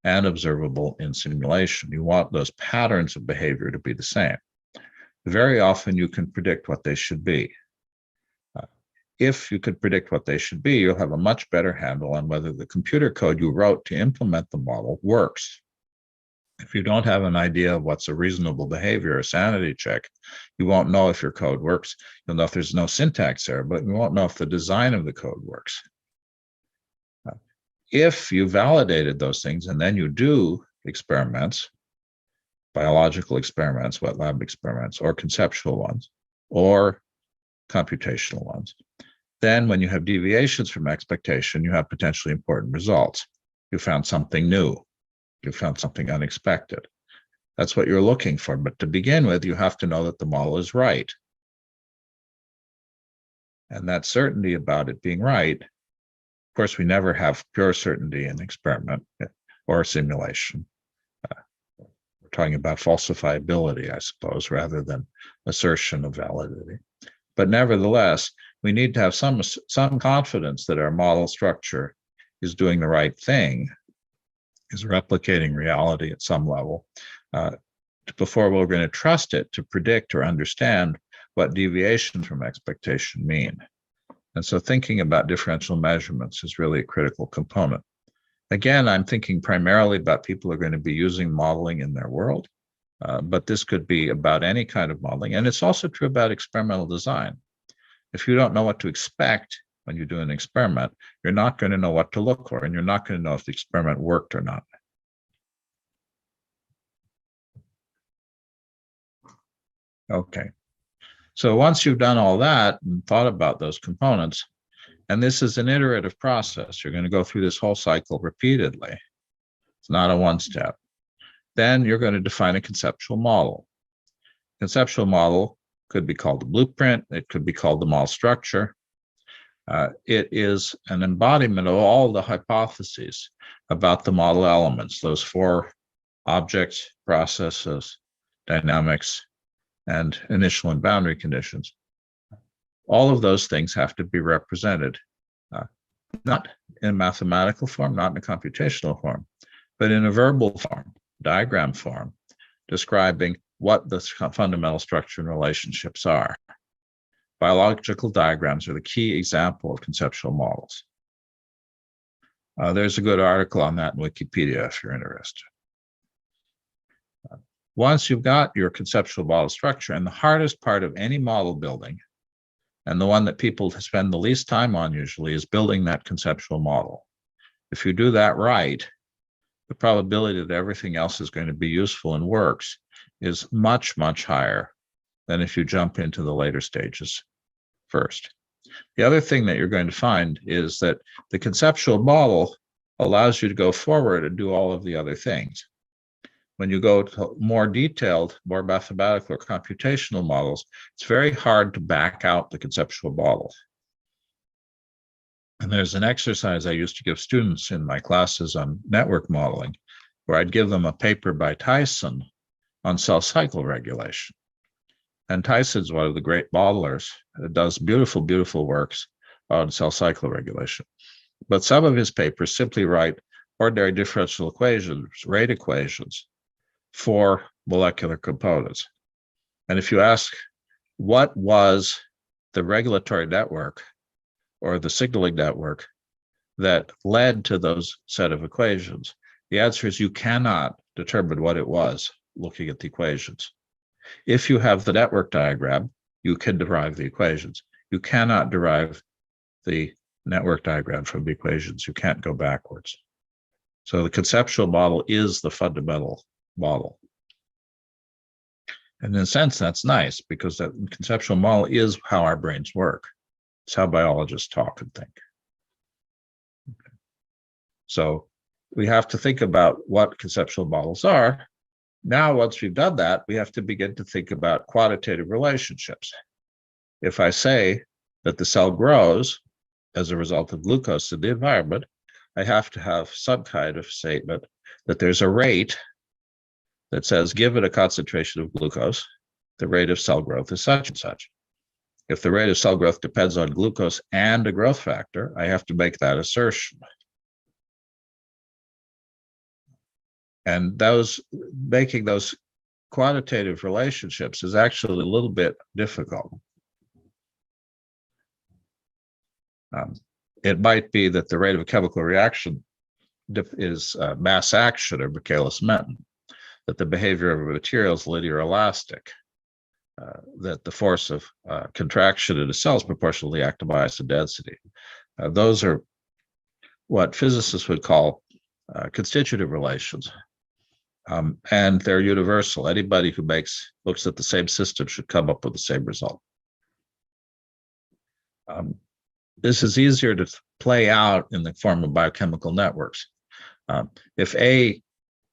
and observable in simulation. You want those patterns of behavior to be the same. Very often you can predict what they should be. If you could predict what they should be, you'll have a much better handle on whether the computer code you wrote to implement the model works. If you don't have an idea of what's a reasonable behavior, a sanity check, you won't know if your code works. You'll know if there's no syntax error, but you won't know if the design of the code works. If you validated those things and then you do experiments, biological experiments, wet lab experiments, or conceptual ones, or computational ones, then when you have deviations from expectation, you have potentially important results. You found something new. You found something unexpected. That's what you're looking for. But to begin with, you have to know that the model is right. And that certainty about it being right, of course, we never have pure certainty in experiment or simulation. We're talking about falsifiability, I suppose, rather than assertion of validity. But nevertheless, we need to have some confidence that our model structure is doing the right thing, is replicating reality at some level, before we're going to trust it to predict or understand what deviation from expectation mean. And so thinking about differential measurements is really a critical component. Again, I'm thinking primarily about people who are going to be using modeling in their world, but this could be about any kind of modeling. And it's also true about experimental design. If you don't know what to expect when you do an experiment, you're not going to know what to look for, and you're not going to know if the experiment worked or not. Okay. So once you've done all that and thought about those components, and this is an iterative process, you're going to go through this whole cycle repeatedly. It's not a one-step. Then you're going to define a conceptual model. Conceptual model could be called the blueprint. It could be called the model structure. It is an embodiment of all the hypotheses about the model elements, those four objects, processes, dynamics, and initial and boundary conditions. All of those things have to be represented, not in mathematical form, not in a computational form, but in a verbal form, diagram form, describing what the fundamental structure and relationships are. Biological diagrams are the key example of conceptual models. There's a good article on that in Wikipedia if you're interested. Once you've got your conceptual model structure, and the hardest part of any model building, and the one that people spend the least time on usually, is building that conceptual model. If you do that right, the probability that everything else is going to be useful and works is much, much higher than if you jump into the later stages first. The other thing that you're going to find is that the conceptual model allows you to go forward and do all of the other things. When you go to more detailed, more mathematical or computational models, it's very hard to back out the conceptual model. And there's an exercise I used to give students in my classes on network modeling, where I'd give them a paper by Tyson on cell cycle regulation. And Tyson's one of the great modelers. It does beautiful, beautiful works on cell cycle regulation. But some of his papers simply write ordinary differential equations, rate equations, for molecular components. And if you ask, what was the regulatory network or the signaling network that led to those set of equations, the answer is you cannot determine what it was looking at the equations. If you have the network diagram, you can derive the equations. You cannot derive the network diagram from the equations. You can't go backwards. So the conceptual model is the fundamental model. And in a sense, that's nice, because that conceptual model is how our brains work. It's how biologists talk and think. Okay. So we have to think about what conceptual models are. Now, once we've done that, we have to begin to think about quantitative relationships. If I say that the cell grows as a result of glucose in the environment, I have to have some kind of statement that there's a rate that says, given a concentration of glucose, the rate of cell growth is such and such. If the rate of cell growth depends on glucose and a growth factor, I have to make that assertion. And making those quantitative relationships is actually a little bit difficult. It might be that the rate of a chemical reaction is mass action or Michaelis-Menten, that the behavior of a material is linear elastic, that the force of contraction in a cell is proportionally active mass to density. Those are what physicists would call constitutive relations. And they're universal. Anybody who looks at the same system should come up with the same result. This is easier to play out in the form of biochemical networks. If A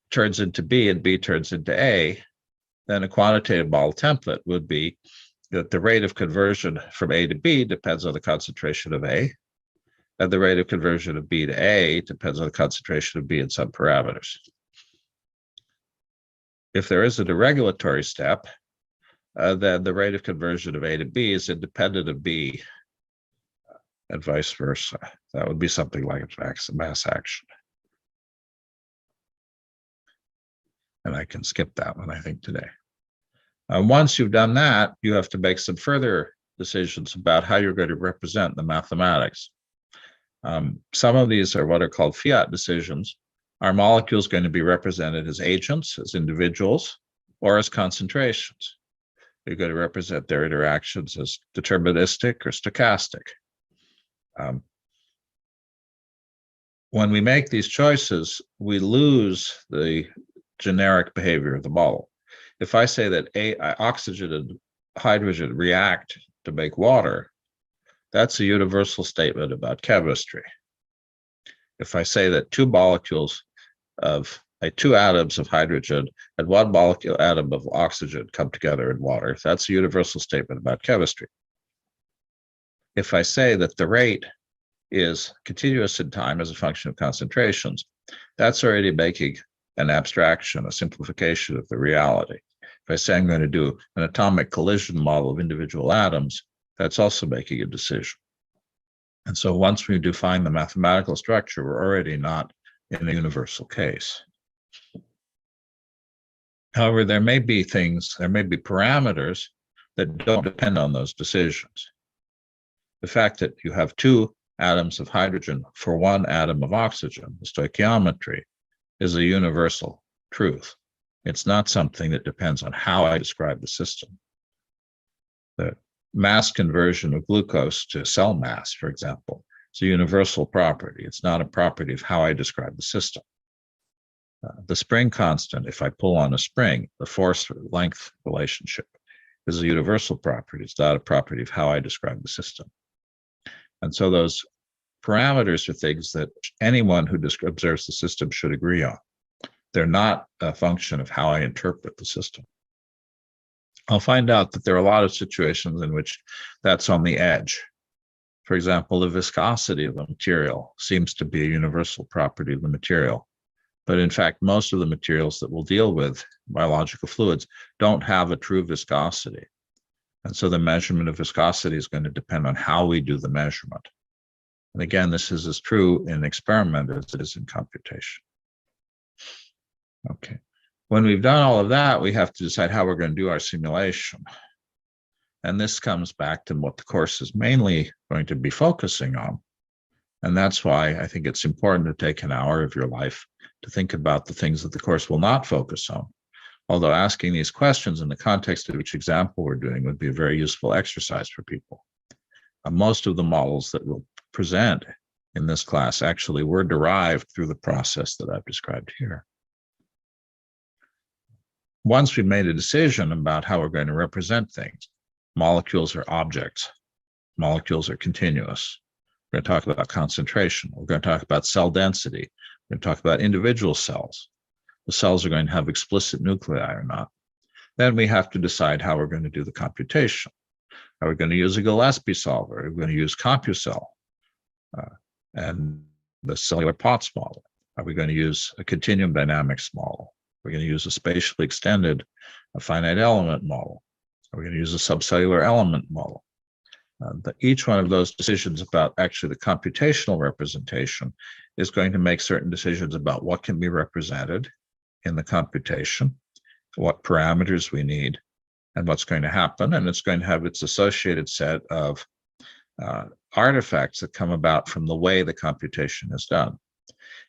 turns into B and B turns into A, then a quantitative model template would be that the rate of conversion from A to B depends on the concentration of A, and the rate of conversion of B to A depends on the concentration of B in some parameters. If there isn't a regulatory step, then the rate of conversion of A to B is independent of B, and vice versa. That would be something like a mass action. And I can skip that one, I think, today. Once you've done that, you have to make some further decisions about how you're going to represent the mathematics. Some of these are what are called fiat decisions. Are molecules going to be represented as agents, as individuals, or as concentrations? You're going to represent their interactions as deterministic or stochastic. When we make these choices, we lose the generic behavior of the model. If I say that oxygen and hydrogen react to make water, that's a universal statement about chemistry. If I say that two atoms of hydrogen and one molecule atom of oxygen come together in water, that's a universal statement about chemistry. If I say that the rate is continuous in time as a function of concentrations, that's already making an abstraction, a simplification of the reality. If I say I'm going to do an atomic collision model of individual atoms, that's also making a decision. And so once we define the mathematical structure, we're already not in a universal case. However, there may be parameters that don't depend on those decisions. The fact that you have two atoms of hydrogen for one atom of oxygen, the stoichiometry, is a universal truth. It's not something that depends on how I describe the system. The mass conversion of glucose to cell mass, for example, is a universal property. It's not a property of how I describe the system. The spring constant, if I pull on a spring, the force-length relationship is a universal property. It's not a property of how I describe the system. And so those parameters are things that anyone who observes the system should agree on. They're not a function of how I interpret the system. I'll find out that there are a lot of situations in which that's on the edge. For example, the viscosity of the material seems to be a universal property of the material. But in fact, most of the materials that we'll deal with, biological fluids, don't have a true viscosity. And so the measurement of viscosity is going to depend on how we do the measurement. And again, this is as true in experiment as it is in computation. Okay. When we've done all of that, we have to decide how we're going to do our simulation. And this comes back to what the course is mainly going to be focusing on. And that's why I think it's important to take an hour of your life to think about the things that the course will not focus on. Although asking these questions in the context of each example we're doing would be a very useful exercise for people. Most of the models that we'll present in this class actually were derived through the process that I've described here. Once we've made a decision about how we're going to represent things, molecules are objects, molecules are continuous. We're going to talk about concentration. We're going to talk about cell density. We're going to talk about individual cells. The cells are going to have explicit nuclei or not. Then we have to decide how we're going to do the computation. Are we going to use a Gillespie solver? Are we going to use CompuCell and the cellular Potts model? Are we going to use a continuum dynamics model? We're going to use a spatially extended finite element model. Are we going to use a subcellular element model? Each one of those decisions about actually the computational representation is going to make certain decisions about what can be represented in the computation, what parameters we need, and what's going to happen. And it's going to have its associated set of artifacts that come about from the way the computation is done.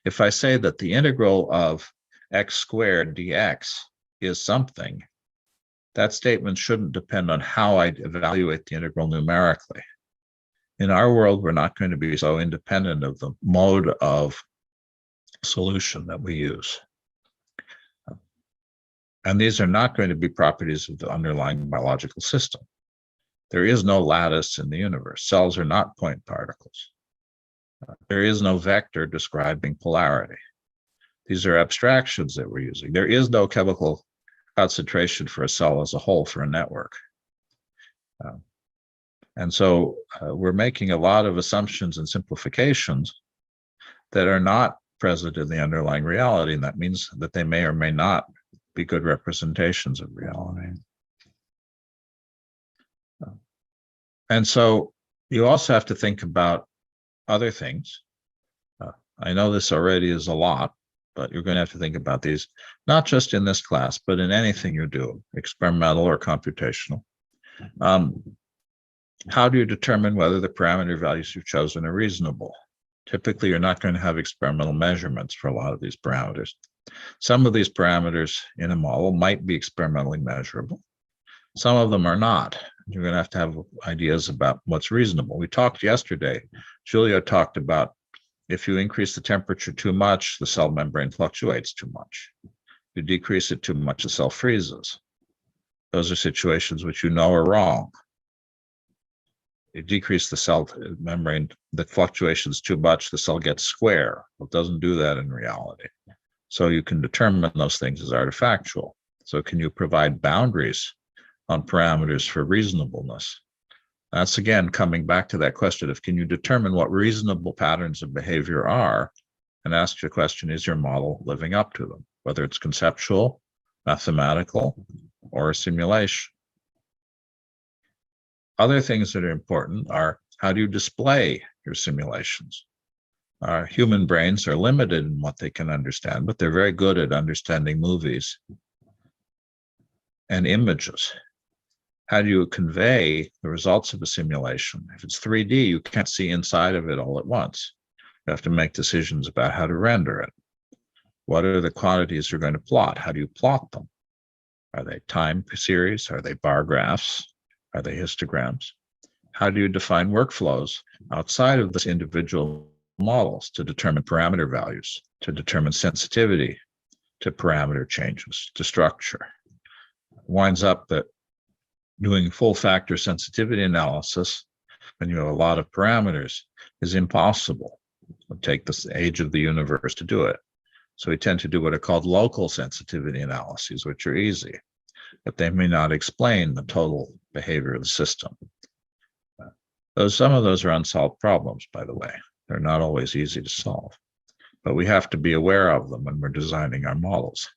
If I say that the integral of x squared dx is something, that statement shouldn't depend on how I evaluate the integral numerically. In our world, we're not going to be so independent of the mode of solution that we use. And these are not going to be properties of the underlying biological system. There is no lattice in the universe. Cells are not point particles. There is no vector describing polarity. These are abstractions that we're using. There is no chemical concentration for a cell as a whole for a network. And so we're making a lot of assumptions and simplifications that are not present in the underlying reality, and that means that they may or may not be good representations of reality. And so you also have to think about other things. I know this already is a lot, but you're going to have to think about these, not just in this class, but in anything you do, experimental or computational. How do you determine whether the parameter values you've chosen are reasonable? Typically, you're not going to have experimental measurements for a lot of these parameters. Some of these parameters in a model might be experimentally measurable. Some of them are not. You're going to have ideas about what's reasonable. We talked yesterday, Julia talked about if you increase the temperature too much, the cell membrane fluctuates too much. If you decrease it too much, the cell freezes. Those are situations which you know are wrong. You decrease the cell membrane, the fluctuations too much, the cell gets square. It doesn't do that in reality. So you can determine those things as artifactual. So can you provide boundaries on parameters for reasonableness? That's again coming back to that question of, can you determine what reasonable patterns of behavior are, and ask your question, is your model living up to them, whether it's conceptual, mathematical, or a simulation? Other things that are important are, how do you display your simulations? Human brains are limited in what they can understand, but they're very good at understanding movies and images. How do you convey the results of a simulation? If it's 3D, you can't see inside of it all at once. You have to make decisions about how to render it. What are the quantities you're going to plot? How do you plot them? Are they time series? Are they bar graphs? Are they histograms? How do you define workflows outside of this individual models to determine parameter values, to determine sensitivity to parameter changes, to structure? It winds up that doing full factor sensitivity analysis when you have a lot of parameters is impossible. It'll take the age of the universe to do it. So we tend to do what are called local sensitivity analyses, which are easy, but they may not explain the total behavior of the system. Some of those are unsolved problems, by the way. They're not always easy to solve, but we have to be aware of them when we're designing our models.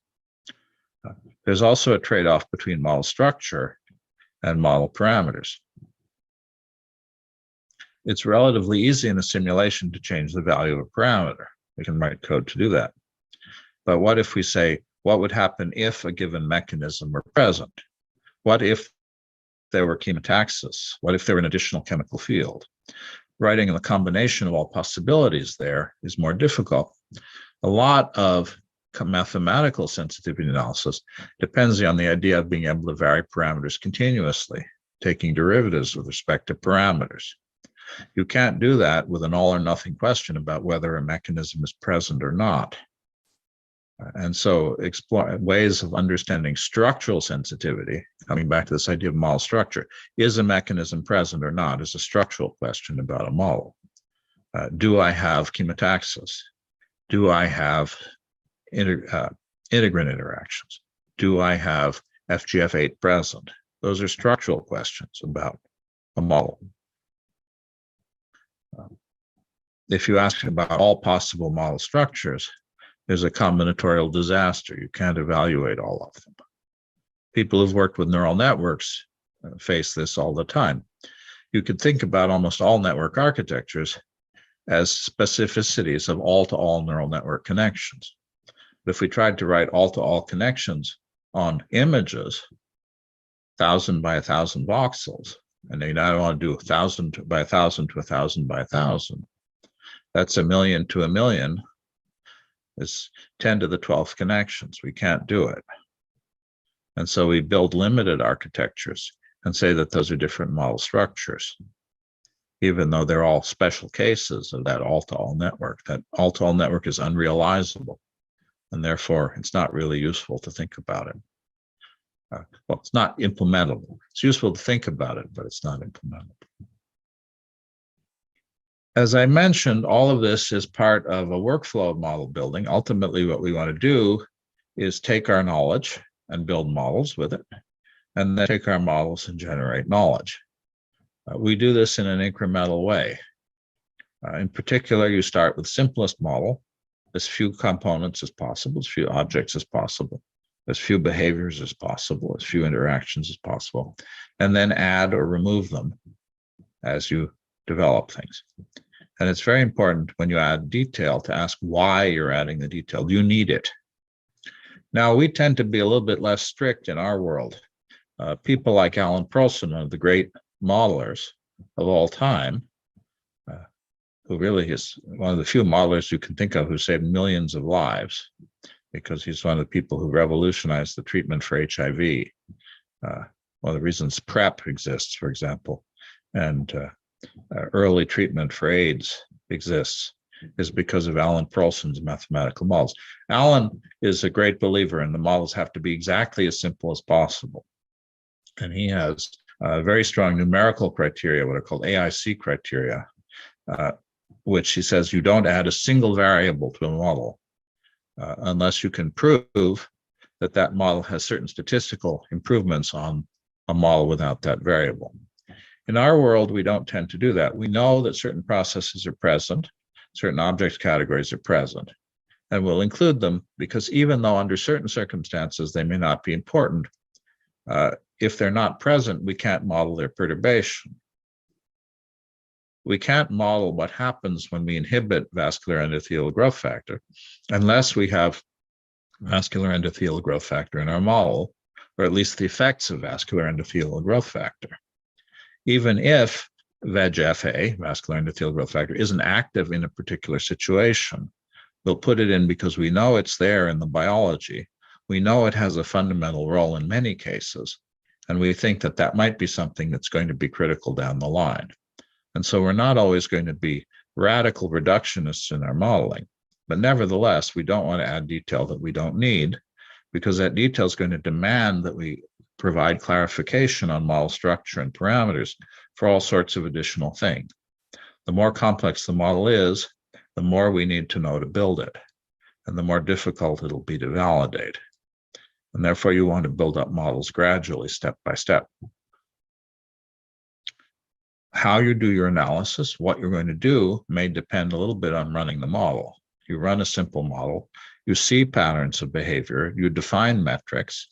There's also a trade-off between model structure and model parameters. It's relatively easy in a simulation to change the value of a parameter. We can write code to do that. But what if we say, what would happen if a given mechanism were present? What if there were chemotaxis? What if there were an additional chemical field? Writing the combination of all possibilities there is more difficult. A lot of mathematical sensitivity analysis depends on the idea of being able to vary parameters continuously, taking derivatives with respect to parameters. You can't do that with an all or nothing question about whether a mechanism is present or not. And so explore ways of understanding structural sensitivity, coming back to this idea of model structure. Is a mechanism present or not is a structural question about a model. Do I have chemotaxis? Do I have integrant interactions? Do I have FGF8 present? Those are structural questions about a model. If you ask about all possible model structures, there's a combinatorial disaster. You can't evaluate all of them. People who've worked with neural networks face this all the time. You could think about almost all network architectures as specificities of all-to-all neural network connections. But if we tried to write all-to-all connections on images, 1,000 by 1,000 voxels, and they now want to do 1,000 by 1,000 to 1,000 by 1,000, that's 1,000,000 to 1,000,000. It's 10 to the 12th connections. We can't do it. And so we build limited architectures and say that those are different model structures, even though they're all special cases of that all-to-all network. That all-to-all network is unrealizable, and therefore it's not really useful to think about it. Well, it's not implementable. It's useful to think about it, but it's not implementable. As I mentioned, all of this is part of a workflow of model building. Ultimately, what we want to do is take our knowledge and build models with it, and then take our models and generate knowledge. We do this in an incremental way. In particular, you start with simplest model, as few components as possible, as few objects as possible, as few behaviors as possible, as few interactions as possible, and then add or remove them as you develop things. And it's very important when you add detail to ask why you're adding the detail. Do you need it? Now, we tend to be a little bit less strict in our world. People like Alan Perlson, one of the great modelers of all time, who really is one of the few modelers you can think of who saved millions of lives, because he's one of the people who revolutionized the treatment for HIV. One of the reasons PrEP exists, for example, and early treatment for AIDS exists is because of Alan Perlson's mathematical models. Alan is a great believer in the models have to be exactly as simple as possible. And he has very strong numerical criteria, what are called AIC criteria, which he says you don't add a single variable to a model unless you can prove that that model has certain statistical improvements on a model without that variable. In our world, we don't tend to do that. We know that certain processes are present, certain object categories are present, and we'll include them because even though under certain circumstances they may not be important, if they're not present, we can't model their perturbation. We can't model what happens when we inhibit vascular endothelial growth factor unless we have vascular endothelial growth factor in our model, or at least the effects of vascular endothelial growth factor. Even if VEGF-A, vascular endothelial growth factor, isn't active in a particular situation, we'll put it in because we know it's there in the biology. We know it has a fundamental role in many cases, and we think that that might be something that's going to be critical down the line. And so we're not always going to be radical reductionists in our modeling, but nevertheless, we don't want to add detail that we don't need, because that detail is going to demand that we provide clarification on model structure and parameters for all sorts of additional things. The more complex the model is, the more we need to know to build it, and the more difficult it'll be to validate. And therefore, you want to build up models gradually, step by step. How you do your analysis, what you're going to do, may depend a little bit on running the model. You run a simple model, you see patterns of behavior, you define metrics,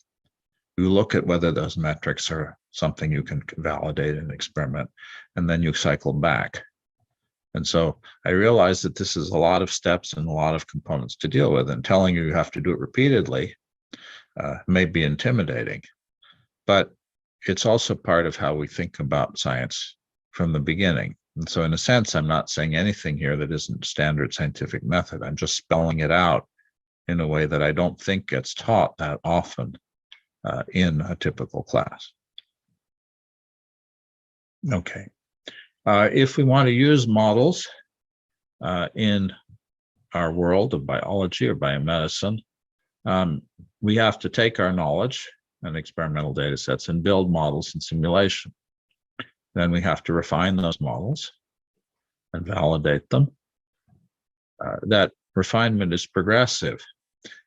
you look at whether those metrics are something you can validate in an experiment, and then you cycle back. And so I realize that this is a lot of steps and a lot of components to deal with, and telling you have to do it repeatedly may be intimidating, but it's also part of how we think about science from the beginning. And so in a sense, I'm not saying anything here that isn't standard scientific method. I'm just spelling it out in a way that I don't think gets taught that often in a typical class. Okay. If we want to use models in our world of biology or biomedicine, we have to take our knowledge and experimental data sets and build models in simulation. Then we have to refine those models and validate them. That refinement is progressive.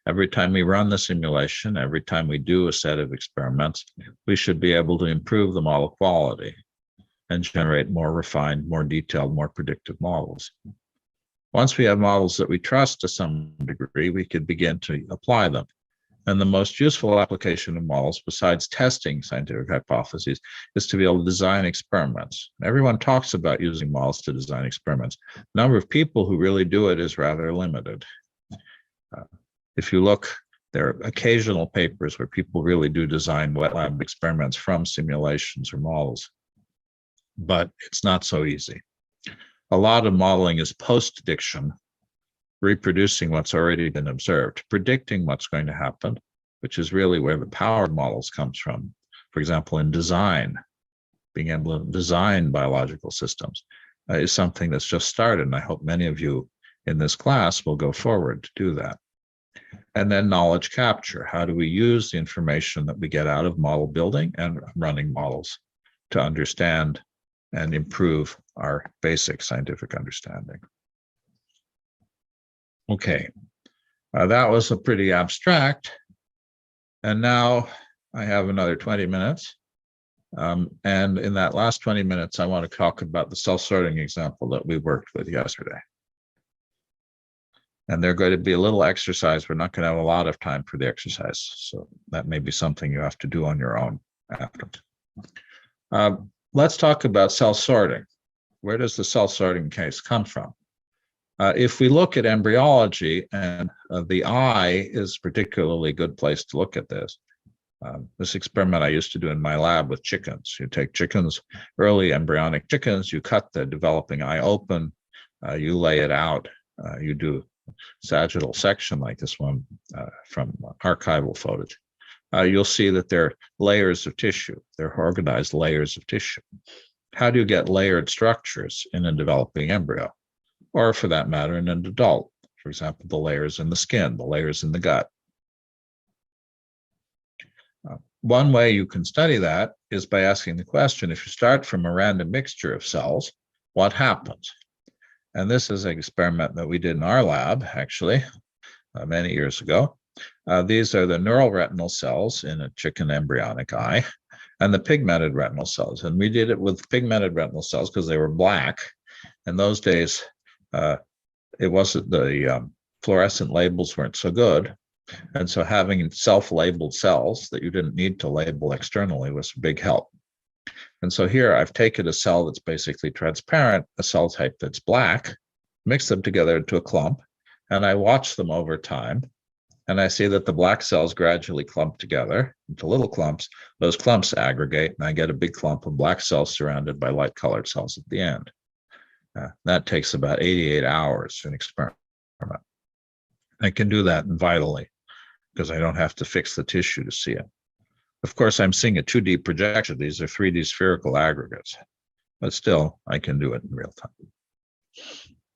Every time we run the simulation, every time we do a set of experiments, we should be able to improve the model quality and generate more refined, more detailed, more predictive models. Once we have models that we trust to some degree, we could begin to apply them. And the most useful application of models, besides testing scientific hypotheses, is to be able to design experiments. Everyone talks about using models to design experiments. The number of people who really do it is rather limited. If you look, there are occasional papers where people really do design wet lab experiments from simulations or models, but it's not so easy. A lot of modeling is post-diction, reproducing what's already been observed, predicting what's going to happen, which is really where the power of models comes from. For example, in design, being able to design biological systems is something that's just started, and I hope many of you in this class will go forward to do that. And then knowledge capture. How do we use the information that we get out of model building and running models to understand and improve our basic scientific understanding? Okay, that was a pretty abstract. And now I have another 20 minutes. And in that last 20 minutes, I want to talk about the self-sorting example that we worked with yesterday. And they're going to be a little exercise. We're not going to have a lot of time for the exercise. So that may be something you have to do on your own after. Let's talk about self-sorting. Where does the self-sorting case come from? If we look at embryology, and the eye is particularly a good place to look at this. This experiment I used to do in my lab with chickens. You take chickens, early embryonic chickens, you cut the developing eye open, you lay it out, you do sagittal section like this one from archival footage. You'll see that there are layers of tissue. They're organized layers of tissue. How do you get layered structures in a developing embryo? Or for that matter, in an adult? For example, the layers in the skin, the layers in the gut. one way you can study that is by asking the question, if you start from a random mixture of cells, what happens? And this is an experiment that we did in our lab, actually, many years ago. These are the neural retinal cells in a chicken embryonic eye and the pigmented retinal cells. And we did it with pigmented retinal cells because they were black. In those days, it wasn't the fluorescent labels weren't so good. And so having self-labeled cells that you didn't need to label externally was a big help. And so here I've taken a cell that's basically transparent, a cell type that's black, mixed them together into a clump, and I watch them over time. And I see that the black cells gradually clump together into little clumps. Those clumps aggregate, and I get a big clump of black cells surrounded by light-colored cells at the end. That takes about 88 hours to an experiment. I can do that vitally because I don't have to fix the tissue to see it. Of course, I'm seeing a 2D projection. These are 3D spherical aggregates, but still, I can do it in real time.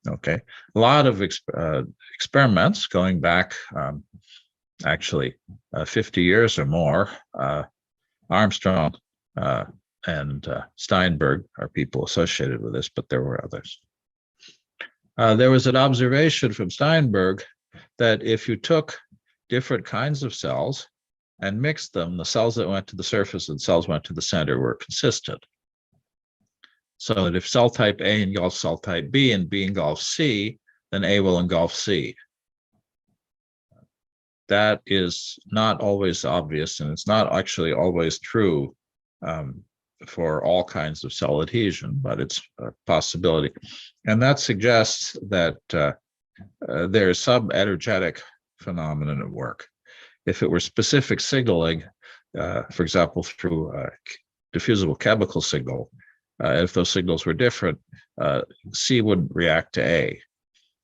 Okay, a lot of experiments going back actually 50 years or more. Armstrong and Steinberg are people associated with this, but there were others. There was an observation from Steinberg that if you took different kinds of cells and mixed them, the cells that went to the surface and cells went to the center were consistent. So that if cell type A engulfs cell type B and B engulfs C, then A will engulf C. That is not always obvious, and it's not actually always true for all kinds of cell adhesion, but it's a possibility. And that suggests that there's some energetic phenomenon at work. If it were specific signaling, for example, through a diffusible chemical signal, if those signals were different, C would react to A.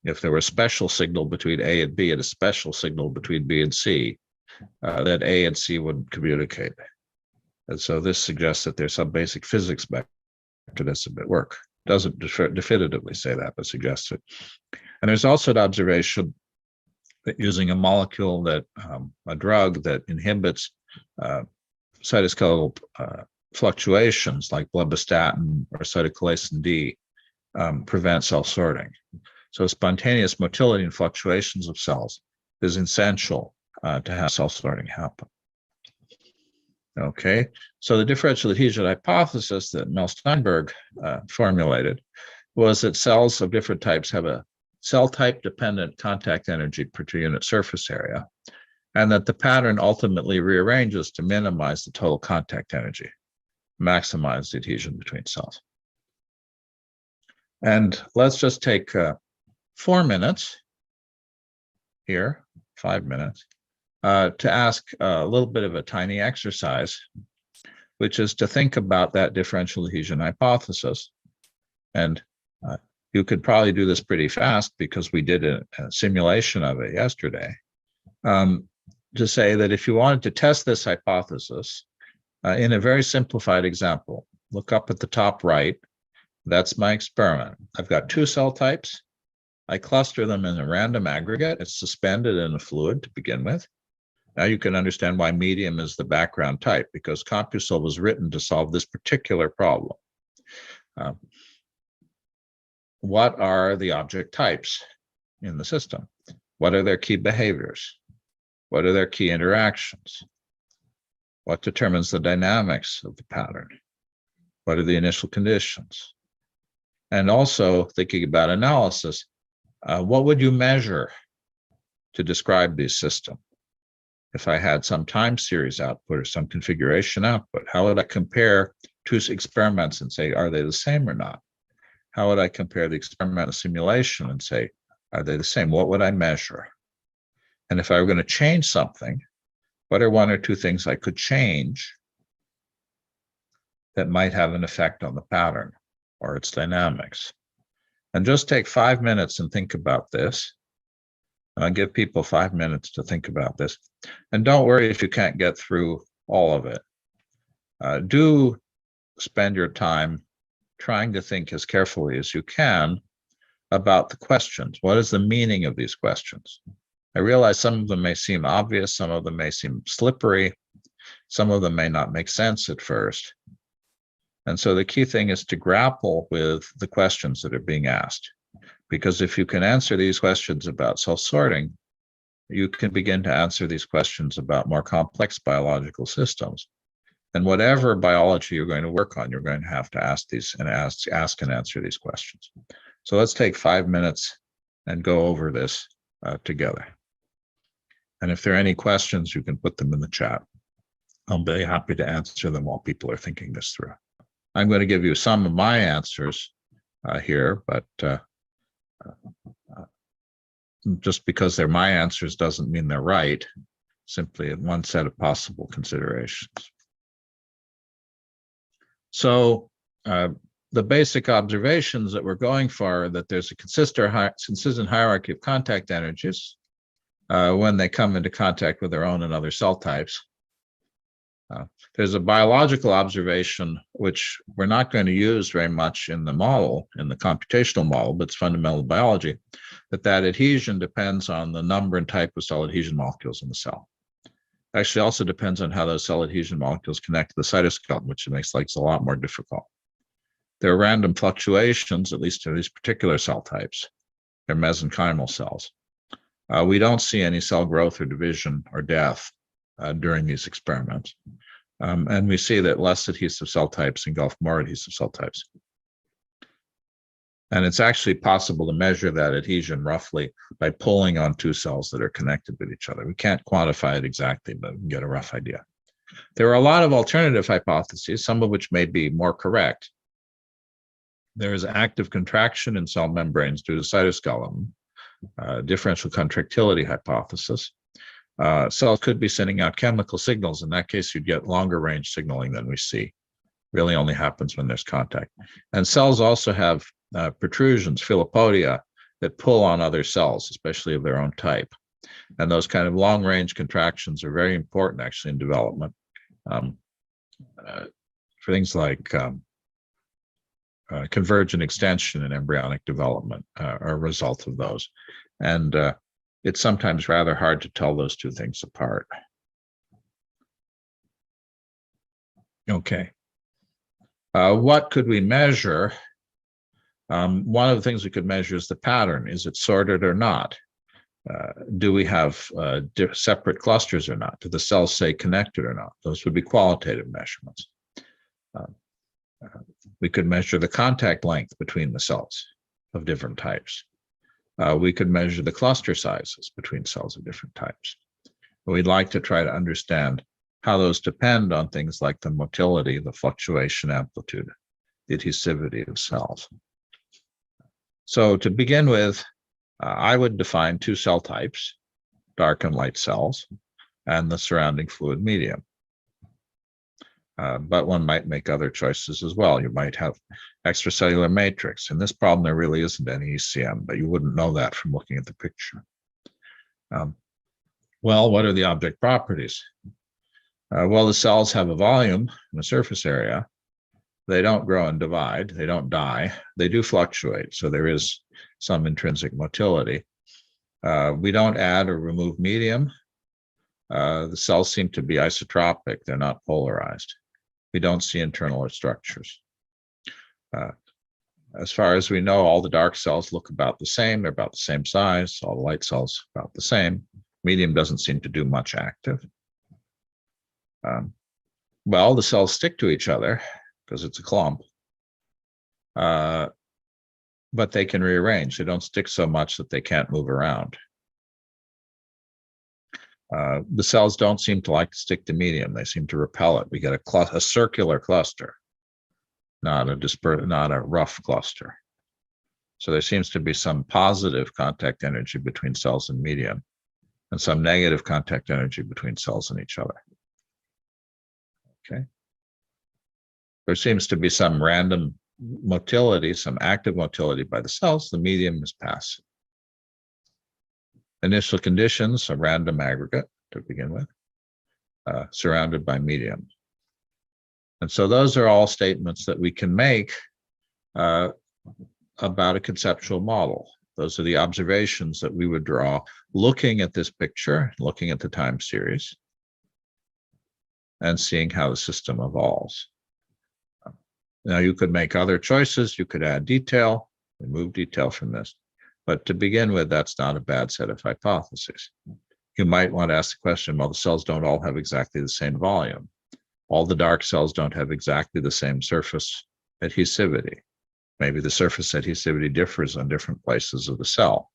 If there were a special signal between A and B and a special signal between B and C, then A and C would communicate. And so this suggests that there's some basic physics mechanism at work. Doesn't definitively say that, but suggests it. And there's also an observation that using a molecule that, a drug that inhibits cytoskeletal fluctuations like blebbistatin or cytochalasin D prevent cell sorting. So spontaneous motility and fluctuations of cells is essential to have cell sorting happen. Okay, so the differential adhesion hypothesis that Mel Steinberg formulated was that cells of different types have a cell type dependent contact energy per unit surface area, and that the pattern ultimately rearranges to minimize the total contact energy, maximize the adhesion between cells. And let's just take 4 minutes here, 5 minutes, to ask a little bit of a tiny exercise, which is to think about that differential adhesion hypothesis. And you could probably do this pretty fast because we did a simulation of it yesterday. To say that if you wanted to test this hypothesis in a very simplified example, look up at the top right. That's my experiment. I've got 2 cell types. I cluster them in a random aggregate. It's suspended in a fluid to begin with. Now you can understand why medium is the background type, because Compusol was written to solve this particular problem. What are the object types in the system? What are their key behaviors? What are their key interactions? What determines the dynamics of the pattern? What are the initial conditions? And also thinking about analysis, what would you measure to describe this system? If I had some time series output or some configuration output, how would I compare 2 experiments and say, are they the same or not? How would I compare the experimental simulation and say, are they the same? What would I measure? And if I were going to change something, what are 1 or 2 things I could change that might have an effect on the pattern or its dynamics? And just take 5 minutes and think about this. I'll give people 5 minutes to think about this. And don't worry if you can't get through all of it. Do spend your time trying to think as carefully as you can about the questions. What is the meaning of these questions? I realize some of them may seem obvious, some of them may seem slippery, Some of them may not make sense at first. And so the key thing is to grapple with the questions that are being asked. Because if you can answer these questions about self-sorting, you can begin to answer these questions about more complex biological systems. And whatever biology you're going to work on, you're going to have to ask these and ask and answer these questions. So let's take 5 minutes and go over this together. And if there are any questions, you can put them in the chat. I'll be happy to answer them while people are thinking this through. I'm going to give you some of my answers here, but just because they're my answers doesn't mean they're right, simply one set of possible considerations. So the basic observations that we're going for are that there's a consistent hierarchy of contact energies when they come into contact with their own and other cell types. There's a biological observation, which we're not going to use very much in the model, in the computational model, but it's fundamental biology, that adhesion depends on the number and type of cell adhesion molecules in the cell. Actually, also depends on how those cell adhesion molecules connect to the cytoskeleton, which makes things a lot more difficult. There are random fluctuations, at least to these particular cell types. They're mesenchymal cells. We don't see any cell growth or division or death during these experiments. And we see that less adhesive cell types engulf more adhesive cell types. And it's actually possible to measure that adhesion roughly by pulling on two cells that are connected with each other. We can't quantify it exactly, but we can get a rough idea. There are a lot of alternative hypotheses, some of which may be more correct. There is active contraction in cell membranes due to cytoskeleton, differential contractility hypothesis. Cells could be sending out chemical signals. In that case, you'd get longer range signaling than we see. Really only happens when there's contact. And cells also have protrusions, philopodia, that pull on other cells, especially of their own type. And those kind of long range contractions are very important actually in development for things like convergent extension and embryonic development are a result of those. And it's sometimes rather hard to tell those two things apart. Okay. What could we measure? One of the things we could measure is the pattern. Is it sorted or not? Do we have separate clusters or not? Do the cells stay connected or not? Those would be qualitative measurements. We could measure the contact length between the cells of different types. We could measure the cluster sizes between cells of different types. We'd like to try to understand how those depend on things like the motility, the fluctuation amplitude, the adhesivity of cells. So to begin with, I would define two cell types, dark and light cells, and the surrounding fluid medium. But one might make other choices as well. You might have extracellular matrix. In this problem, there really isn't any ECM, but you wouldn't know that from looking at the picture. Well, what are the object properties? Well, the cells have a volume and a surface area. They don't grow and divide. They don't die. They do fluctuate, so there is some intrinsic motility. We don't add or remove medium. The cells seem to be isotropic. They're not polarized. We don't see internal structures. As far as we know, all the dark cells look about the same. They're about the same size. All the light cells about the same. Medium doesn't seem to do much active. Well, the cells stick to each other because it's a clump. But they can rearrange. They don't stick so much that they can't move around. The cells don't seem to like to stick to medium. They seem to repel it. We get a circular cluster, not a rough cluster. So there seems to be some positive contact energy between cells and medium, and some negative contact energy between cells and each other. Okay. There seems to be some random motility, some active motility by the cells. The medium is passive. Initial conditions, a random aggregate to begin with, surrounded by medium. And so those are all statements that we can make about a conceptual model. Those are the observations that we would draw looking at this picture, looking at the time series. and seeing how the system evolves. Now, you could make other choices. You could add detail, remove detail from this. But to begin with, that's not a bad set of hypotheses. You might want to ask the question, well, the cells don't all have exactly the same volume. All the dark cells don't have exactly the same surface adhesivity. Maybe the surface adhesivity differs on different places of the cell.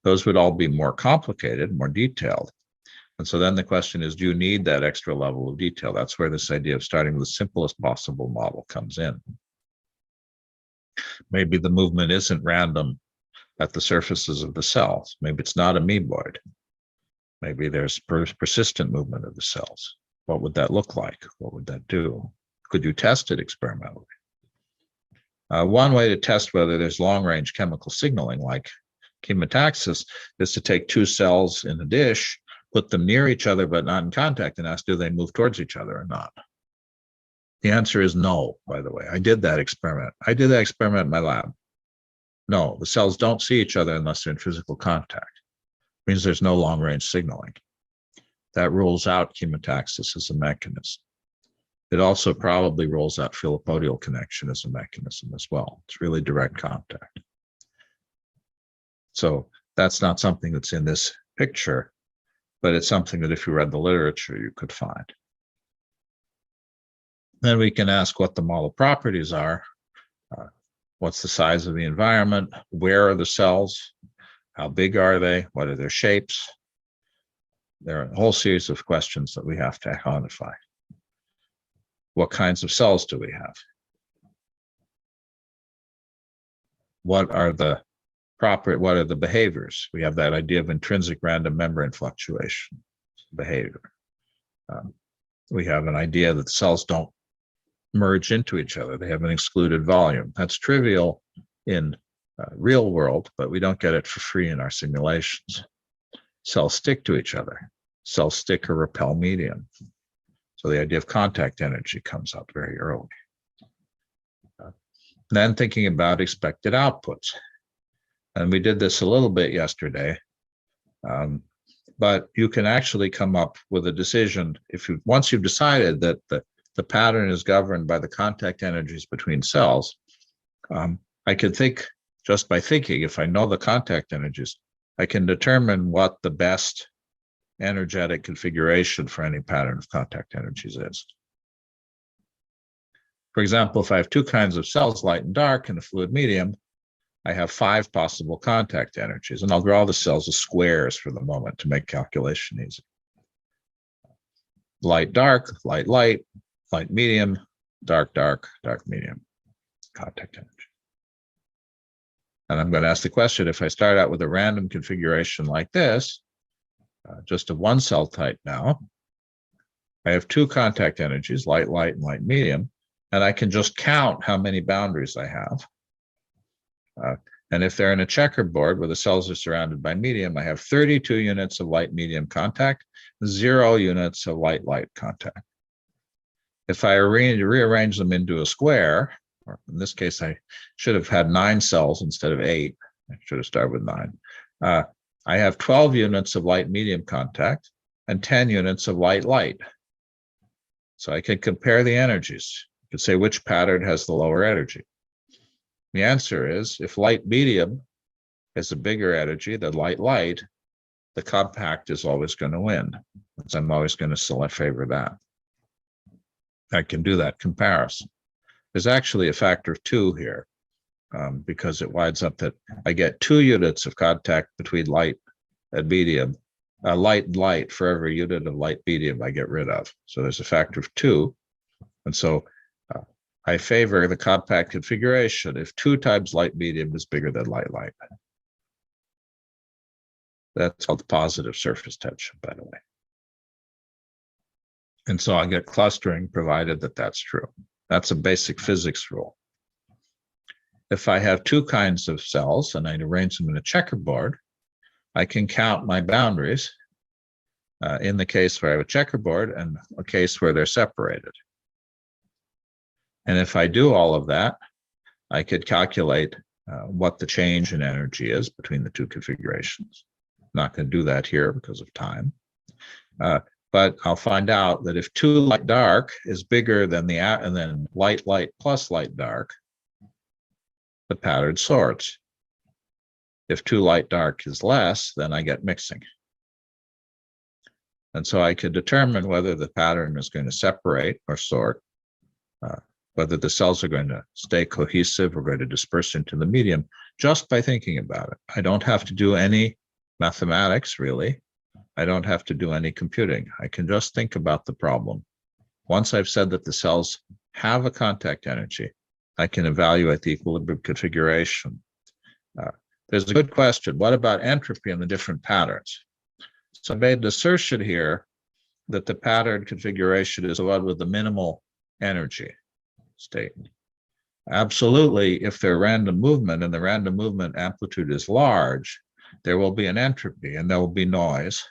Those would all be more complicated, more detailed. And so then the question is, do you need that extra level of detail? That's where this idea of starting with the simplest possible model comes in. Maybe the movement isn't random at the surfaces of the cells. Maybe it's not amoeboid. Maybe there's persistent movement of the cells. What would that look like? What would that do? Could you test it experimentally? One way to test whether there's long-range chemical signaling, like chemotaxis, is to take two cells in a dish, put them near each other but not in contact, and ask, do they move towards each other or not? The answer is no, by the way. I did that experiment. I did that experiment in my lab. No, the cells don't see each other unless they're in physical contact. It means there's no long-range signaling. That rules out chemotaxis as a mechanism. It also probably rules out filopodial connection as a mechanism as well. It's really direct contact. So that's not something that's in this picture, but it's something that if you read the literature, you could find. Then we can ask what the model properties are. What's the size of the environment? Where are the cells? How big are they? What are their shapes? There are a whole series of questions that we have to quantify. What kinds of cells do we have? What are the behaviors? We have that idea of intrinsic random membrane fluctuation behavior. We have an idea that the cells don't merge into each other. They have an excluded volume. That's trivial in real world, but we don't get it for free in our simulations. Cells stick to each other. Cells stick or repel medium. So the idea of contact energy comes up very early. Then thinking about expected outputs. And we did this a little bit yesterday, but you can actually come up with a decision once you've decided that the pattern is governed by the contact energies between cells. I could think, just by thinking, if I know the contact energies, I can determine what the best energetic configuration for any pattern of contact energies is. For example, if I have two kinds of cells, light and dark, in a fluid medium, I have 5 possible contact energies, and I'll draw the cells as squares for the moment to make calculation easy. Light, dark, light, light, light, medium, dark, dark, dark, medium, contact energy. And I'm going to ask the question, if I start out with a random configuration like this, just a one cell type now, I have 2 contact energies, light, light, and light, medium, and I can just count how many boundaries I have. And if they're in a checkerboard where the cells are surrounded by medium, I have 32 units of light medium contact, 0 units of light light contact. If I rearrange them into a square, or in this case, I should have had 9 cells instead of 8. I should have started with 9. I have 12 units of light medium contact and 10 units of light light. So I can compare the energies. You could say which pattern has the lower energy. The answer is, if light medium has a bigger energy than light light, the compact is always going to win. So I'm always going to favor that. I can do that comparison. There's actually a factor of 2 here, because it winds up that I get 2 units of contact between light and medium, light and light for every unit of light medium I get rid of. So there's a factor of 2. And so I favor the compact configuration if 2 times light medium is bigger than light light. That's called positive surface tension, by the way. And so I get clustering provided that that's true. That's a basic physics rule. If I have 2 kinds of cells and I arrange them in a checkerboard, I can count my boundaries in the case where I have a checkerboard and a case where they're separated. And if I do all of that, I could calculate what the change in energy is between the 2 configurations. I'm not going to do that here because of time. But I'll find out that if 2 light dark is bigger than and then light light plus light dark, the pattern sorts. If 2 light dark is less, then I get mixing. And so I could determine whether the pattern is going to separate or sort, whether the cells are going to stay cohesive or going to disperse into the medium, just by thinking about it. I don't have to do any mathematics, really. I don't have to do any computing. I can just think about the problem. Once I've said that the cells have a contact energy, I can evaluate the equilibrium configuration. There's a good question. What about entropy in the different patterns? So I made an assertion here that the pattern configuration is the one with the minimal energy state. Absolutely, if they're random movement and the random movement amplitude is large, there will be an entropy and there will be noise,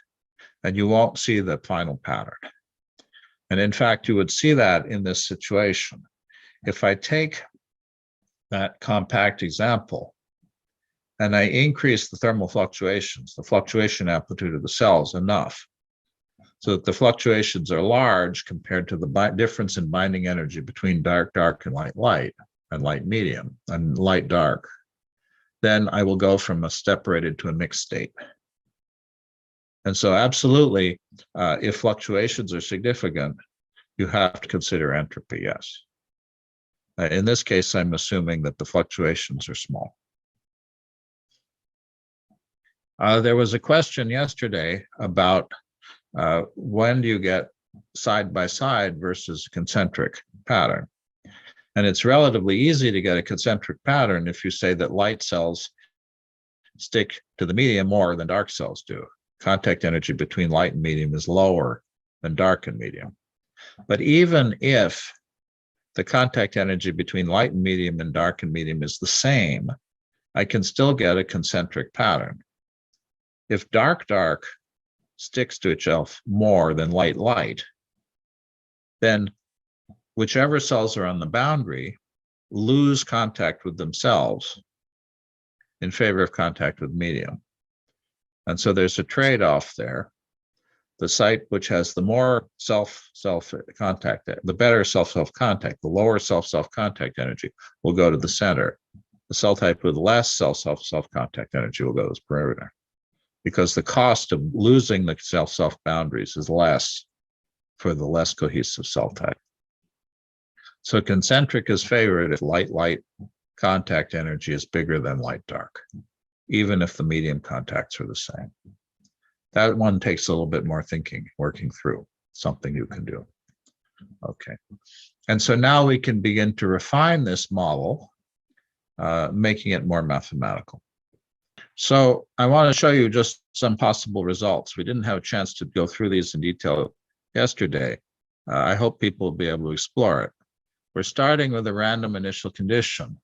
and you won't see the final pattern. And in fact, you would see that in this situation. If I take that compact example and I increase the thermal fluctuations, the fluctuation amplitude of the cells enough, so that the fluctuations are large compared to the difference in binding energy between dark, dark, and light, light, and light, medium, and light, dark, then I will go from a separated to a mixed state. And so absolutely, if fluctuations are significant, you have to consider entropy, yes. In this case, I'm assuming that the fluctuations are small. There was a question yesterday about when do you get side-by-side versus concentric pattern? And it's relatively easy to get a concentric pattern if you say that light cells stick to the medium more than dark cells do. Contact energy between light and medium is lower than dark and medium. But even if the contact energy between light and medium and dark and medium is the same, I can still get a concentric pattern. If dark, dark sticks to itself more than light, light, then whichever cells are on the boundary lose contact with themselves in favor of contact with medium. And so there's a trade-off there. The site which has the more self-self contact, the better self-self contact, the lower self-self contact energy will go to the center. The cell type with less self-self contact energy will go to the perimeter, because the cost of losing the self-self boundaries is less for the less cohesive cell type. So concentric is favored if light-light contact energy is bigger than light-dark, even if the medium contacts are the same. That one takes a little bit more thinking, working through, something you can do. Okay. And so now we can begin to refine this model, making it more mathematical. So I want to show you just some possible results. We didn't have a chance to go through these in detail yesterday. I hope people will be able to explore it. We're starting with a random initial condition.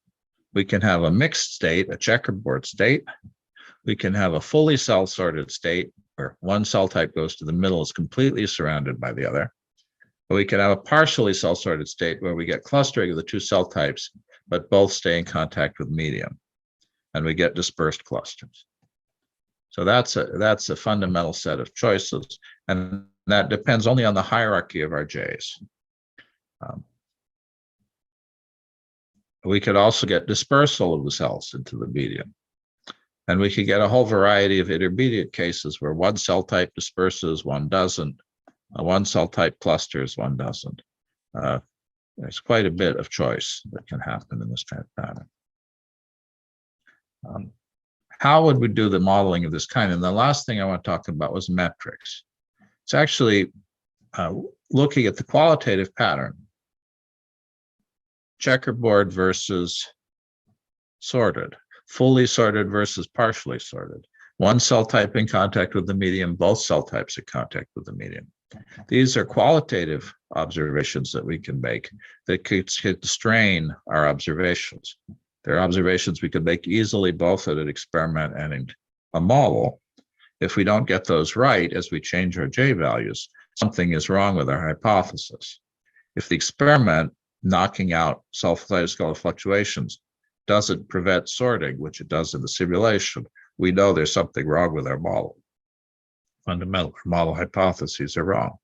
We can have a mixed state, a checkerboard state. We can have a fully cell-sorted state where one cell type goes to the middle, is completely surrounded by the other. Or we can have a partially cell-sorted state where we get clustering of the two cell types, but both stay in contact with medium, and we get dispersed clusters. So that's a fundamental set of choices, and that depends only on the hierarchy of our J's. We could also get dispersal of the cells into the medium. And we could get a whole variety of intermediate cases where one cell type disperses, one doesn't, one cell type clusters, one doesn't. There's quite a bit of choice that can happen in this kind of pattern. How would we do the modeling of this kind? And the last thing I want to talk about was metrics. It's actually looking at the qualitative pattern, checkerboard versus sorted, fully sorted versus partially sorted, one cell type in contact with the medium, both cell types in contact with the medium. These are qualitative observations that we can make that could strain our observations. They're observations we could make easily, both at an experiment and in a model. If we don't get those right as we change our J values, something is wrong with our hypothesis. If the experiment knocking out self-cytoscalar fluctuations doesn't prevent sorting, which it does in the simulation, we know there's something wrong with our model. fundamental or model hypotheses are wrong.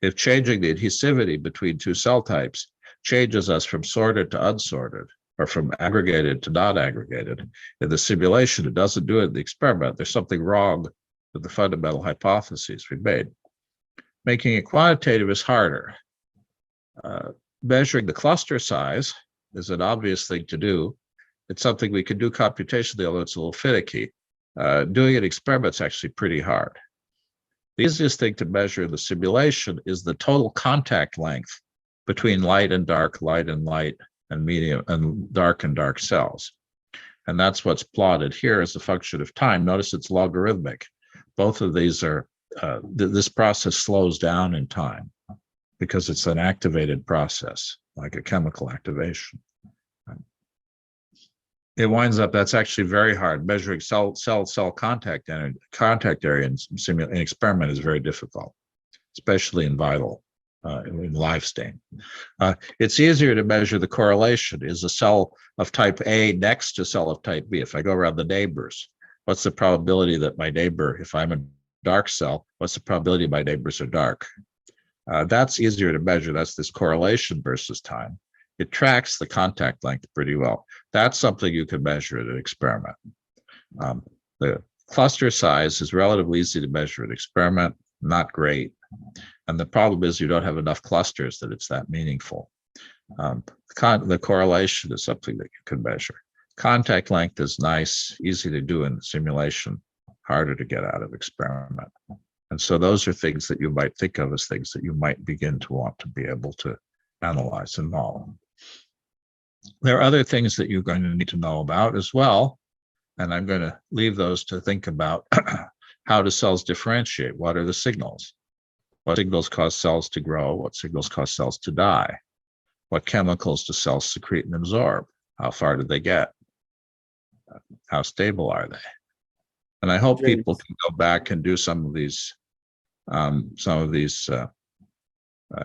If changing the adhesivity between two cell types changes us from sorted to unsorted, or from aggregated to not aggregated, in the simulation, it doesn't do it in the experiment. There's something wrong with the fundamental hypotheses we made. Making it quantitative is harder. Measuring the cluster size is an obvious thing to do. It's something we can do computationally, although it's a little finicky. Doing an experiment is actually pretty hard. The easiest thing to measure in the simulation is the total contact length between light and dark, and medium, and dark cells. And that's what's plotted here as a function of time. Notice it's logarithmic. Both of these are, this process slows down in time because it's an activated process, like a chemical activation. It winds up, that's actually very hard. Measuring cell contact area in experiment is very difficult, especially in vital, in live stain. It's easier to measure the correlation. Is a cell of type A next to a cell of type B? If I go around the neighbors, what's the probability that my neighbor, if I'm a dark cell, what's the probability my neighbors are dark? That's easier to measure. That's this correlation versus time. It tracks the contact length pretty well. That's something you can measure at an experiment. The cluster size is relatively easy to measure at experiment, not great. And the problem is you don't have enough clusters that it's that meaningful. The correlation is something that you can measure. Contact length is nice, easy to do in simulation, harder to get out of experiment. And so those are things that you might think of as things that you might begin to want to be able to analyze and model. There are other things that you're going to need to know about as well, and I'm going to leave those to think about. How do cells differentiate? What are the signals? What signals cause cells to grow? What signals cause cells to die? What chemicals do cells secrete and absorb? How far do they get? How stable are they? And I hope people can go back and do some of these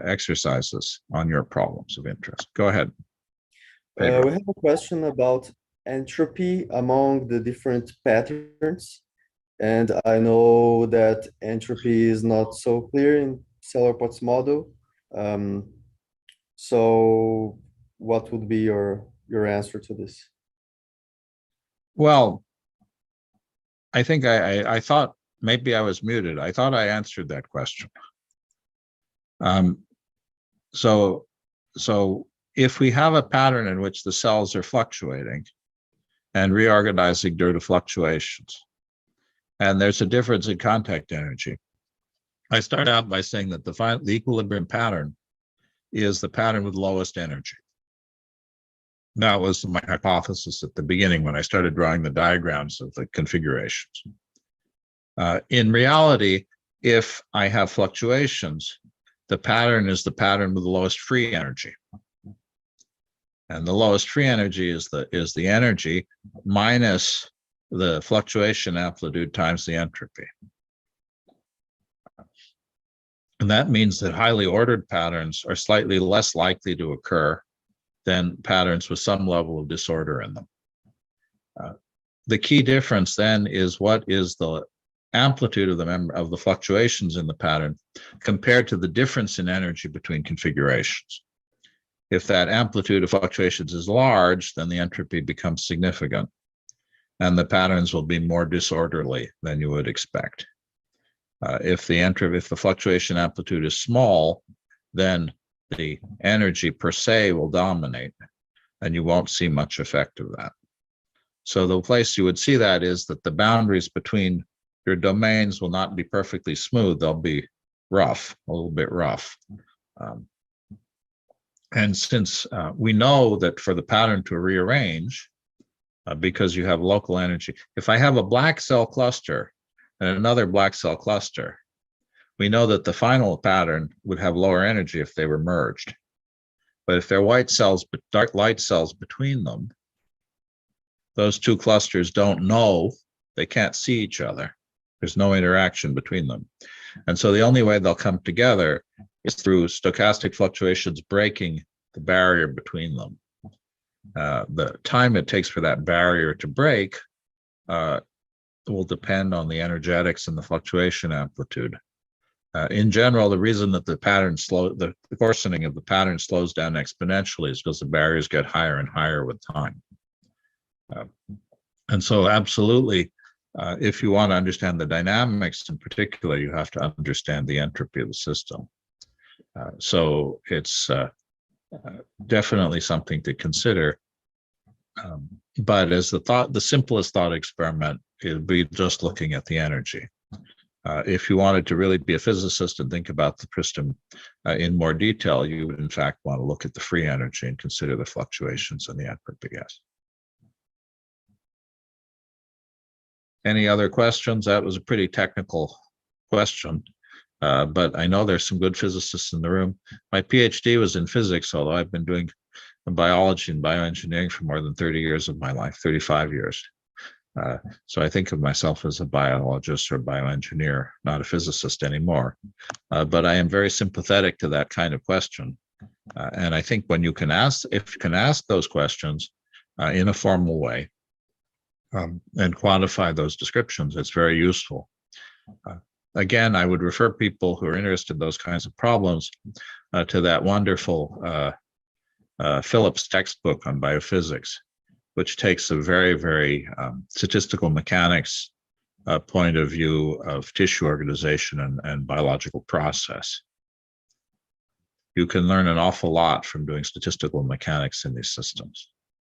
exercises on your problems of interest. Go ahead. We have a question about entropy among the different patterns. And I know that entropy is not so clear in Cellar-Potts model. So what would be your answer to this? Well, I think I thought maybe I was muted. I thought I answered that question. So if we have a pattern in which the cells are fluctuating and reorganizing due to fluctuations, and there's a difference in contact energy, I start out by saying that the equilibrium pattern is the pattern with lowest energy. That was my hypothesis at the beginning when I started drawing the diagrams of the configurations. In reality, if I have fluctuations, the pattern is the pattern with the lowest free energy. And the lowest free energy is the energy minus the fluctuation amplitude times the entropy. And that means that highly ordered patterns are slightly less likely to occur than patterns with some level of disorder in them. The key difference then is what is the amplitude of the fluctuations in the pattern compared to the difference in energy between configurations. If that amplitude of fluctuations is large, then the entropy becomes significant, and the patterns will be more disorderly than you would expect. If the fluctuation amplitude is small, then the energy per se will dominate, and you won't see much effect of that. So the place you would see that is that the boundaries between your domains will not be perfectly smooth. They'll be rough, a little bit rough. And since we know that for the pattern to rearrange, because you have local energy, if I have a black cell cluster and another black cell cluster, we know that the final pattern would have lower energy if they were merged. But if they're white cells, but dark light cells between them, those two clusters don't know, they can't see each other. There's no interaction between them. And so the only way they'll come together is through stochastic fluctuations breaking the barrier between them. The time it takes for that barrier to break will depend on the energetics and the fluctuation amplitude. In general, the reason that the coarsening of the pattern slows down exponentially is because the barriers get higher and higher with time. And so absolutely, if you want to understand the dynamics in particular, you have to understand the entropy of the system. So it's definitely something to consider. But as the simplest thought experiment, it would be just looking at the energy. If you wanted to really be a physicist and think about the system in more detail, you would in fact want to look at the free energy and consider the fluctuations in the entropy gas. Any other questions? That was a pretty technical question, but I know there's some good physicists in the room. My PhD was in physics, although I've been doing biology and bioengineering for more than 30 years of my life, 35 years. So I think of myself as a biologist or bioengineer, not a physicist anymore. But I am very sympathetic to that kind of question. And I think when you can ask, if you can ask those questions in a formal way and quantify those descriptions, it's very useful. Again, I would refer people who are interested in those kinds of problems to that wonderful Phillips textbook on biophysics, which takes a very, very statistical mechanics point of view of tissue organization and biological process. You can learn an awful lot from doing statistical mechanics in these systems.